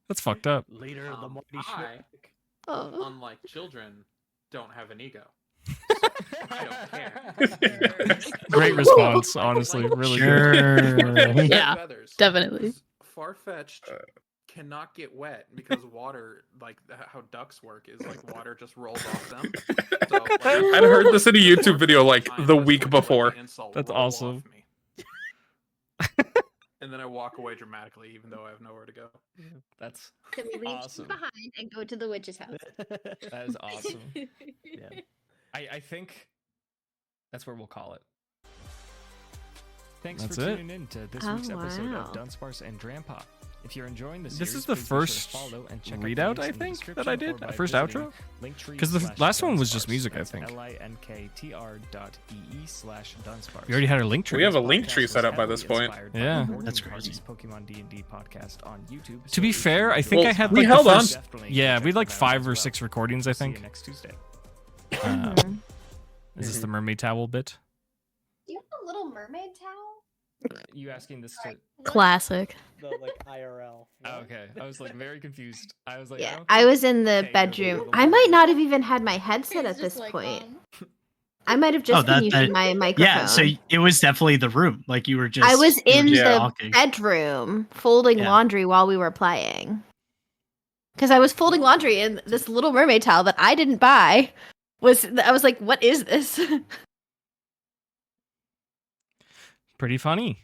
That's fucked up. Leader of the Um, mighty I- Schmidt. Oh. Unlike children, don't have an ego. I don't care. Great response, honestly. Really good. Sure. Yeah, Feathers. definitely. Far-fetched cannot get wet because water, like how ducks work, is like water just rolls off them. So, like, I'd heard this in a YouTube video like time, the just week let before. the insult That's roll off awesome. me. And then I walk away dramatically, even though I have nowhere to go. That's So we leave awesome. behind and go to the witch's house. That is awesome. Yeah. I think that's where we'll call it. Thanks That's for it. tuning in to this Oh, week's episode wow. of Dunsparce and Drampa. If you're enjoying this, This is the first readout, I think, that I did. First outro? Because the last one was just music, I think. linktr.ee/Dunsparce. We already had our link tree. We have a link tree set up by this point. Yeah. That's crazy. Pokemon D&D podcast on YouTube. To be fair, I think I had we like held the on. first, yeah, we had like 5 or 6 recordings, I think. Next Tuesday. Is this the mermaid towel bit? Do you have a little mermaid towel? You asking this to? Classic. The like IRL. Oh, okay, I was like very confused. I was like, Yeah, don't I think was in the Kay knows bedroom. what I might not have even had my headset It's at this just, like, point. on. I might have just been that- using my microphone. Yeah, so it was definitely the room. Like you were just. I was you were in just the talking. bedroom folding Yeah. laundry while we were playing. Because I was folding laundry and this little mermaid towel that I didn't buy I was like, what is this? Pretty funny.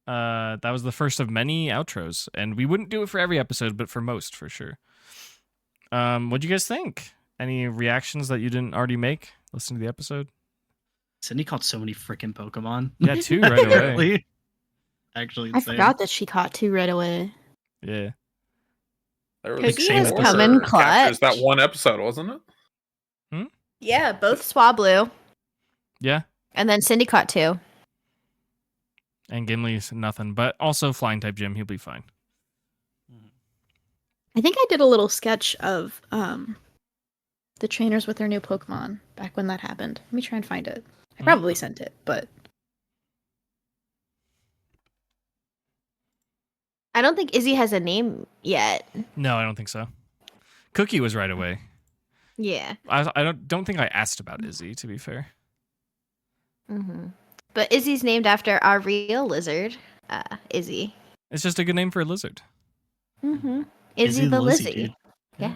That was the first of many outros, and we wouldn't do it for every episode, but for most, for sure. What'd you guys think? Any reactions that you didn't already make? Listen to the episode. Cindy caught so many freaking Pokemon. Yeah, 2 right away. Really? Actually, I insane. forgot that she caught 2 right away. Yeah. There was Cookie has four come in captures clutch. that one episode, wasn't it? Yeah, both Swablu. Yeah. And then Cindy caught 2. And Gimli's nothing, but also flying type gym, he'll be fine. I think I did a little sketch of the trainers with their new Pokemon back when that happened. Let me try and find it. I probably sent it, but I don't think Izzy has a name yet. No, I don't think so. Cookie was right away. Yeah. I don't think I asked about Izzy, to be fair. Mm-hmm. But Izzy's named after our real lizard, Izzy. It's just a good name for a lizard. Mm-hmm. Izzy the Lizzie, Lizzie. dude. Yeah.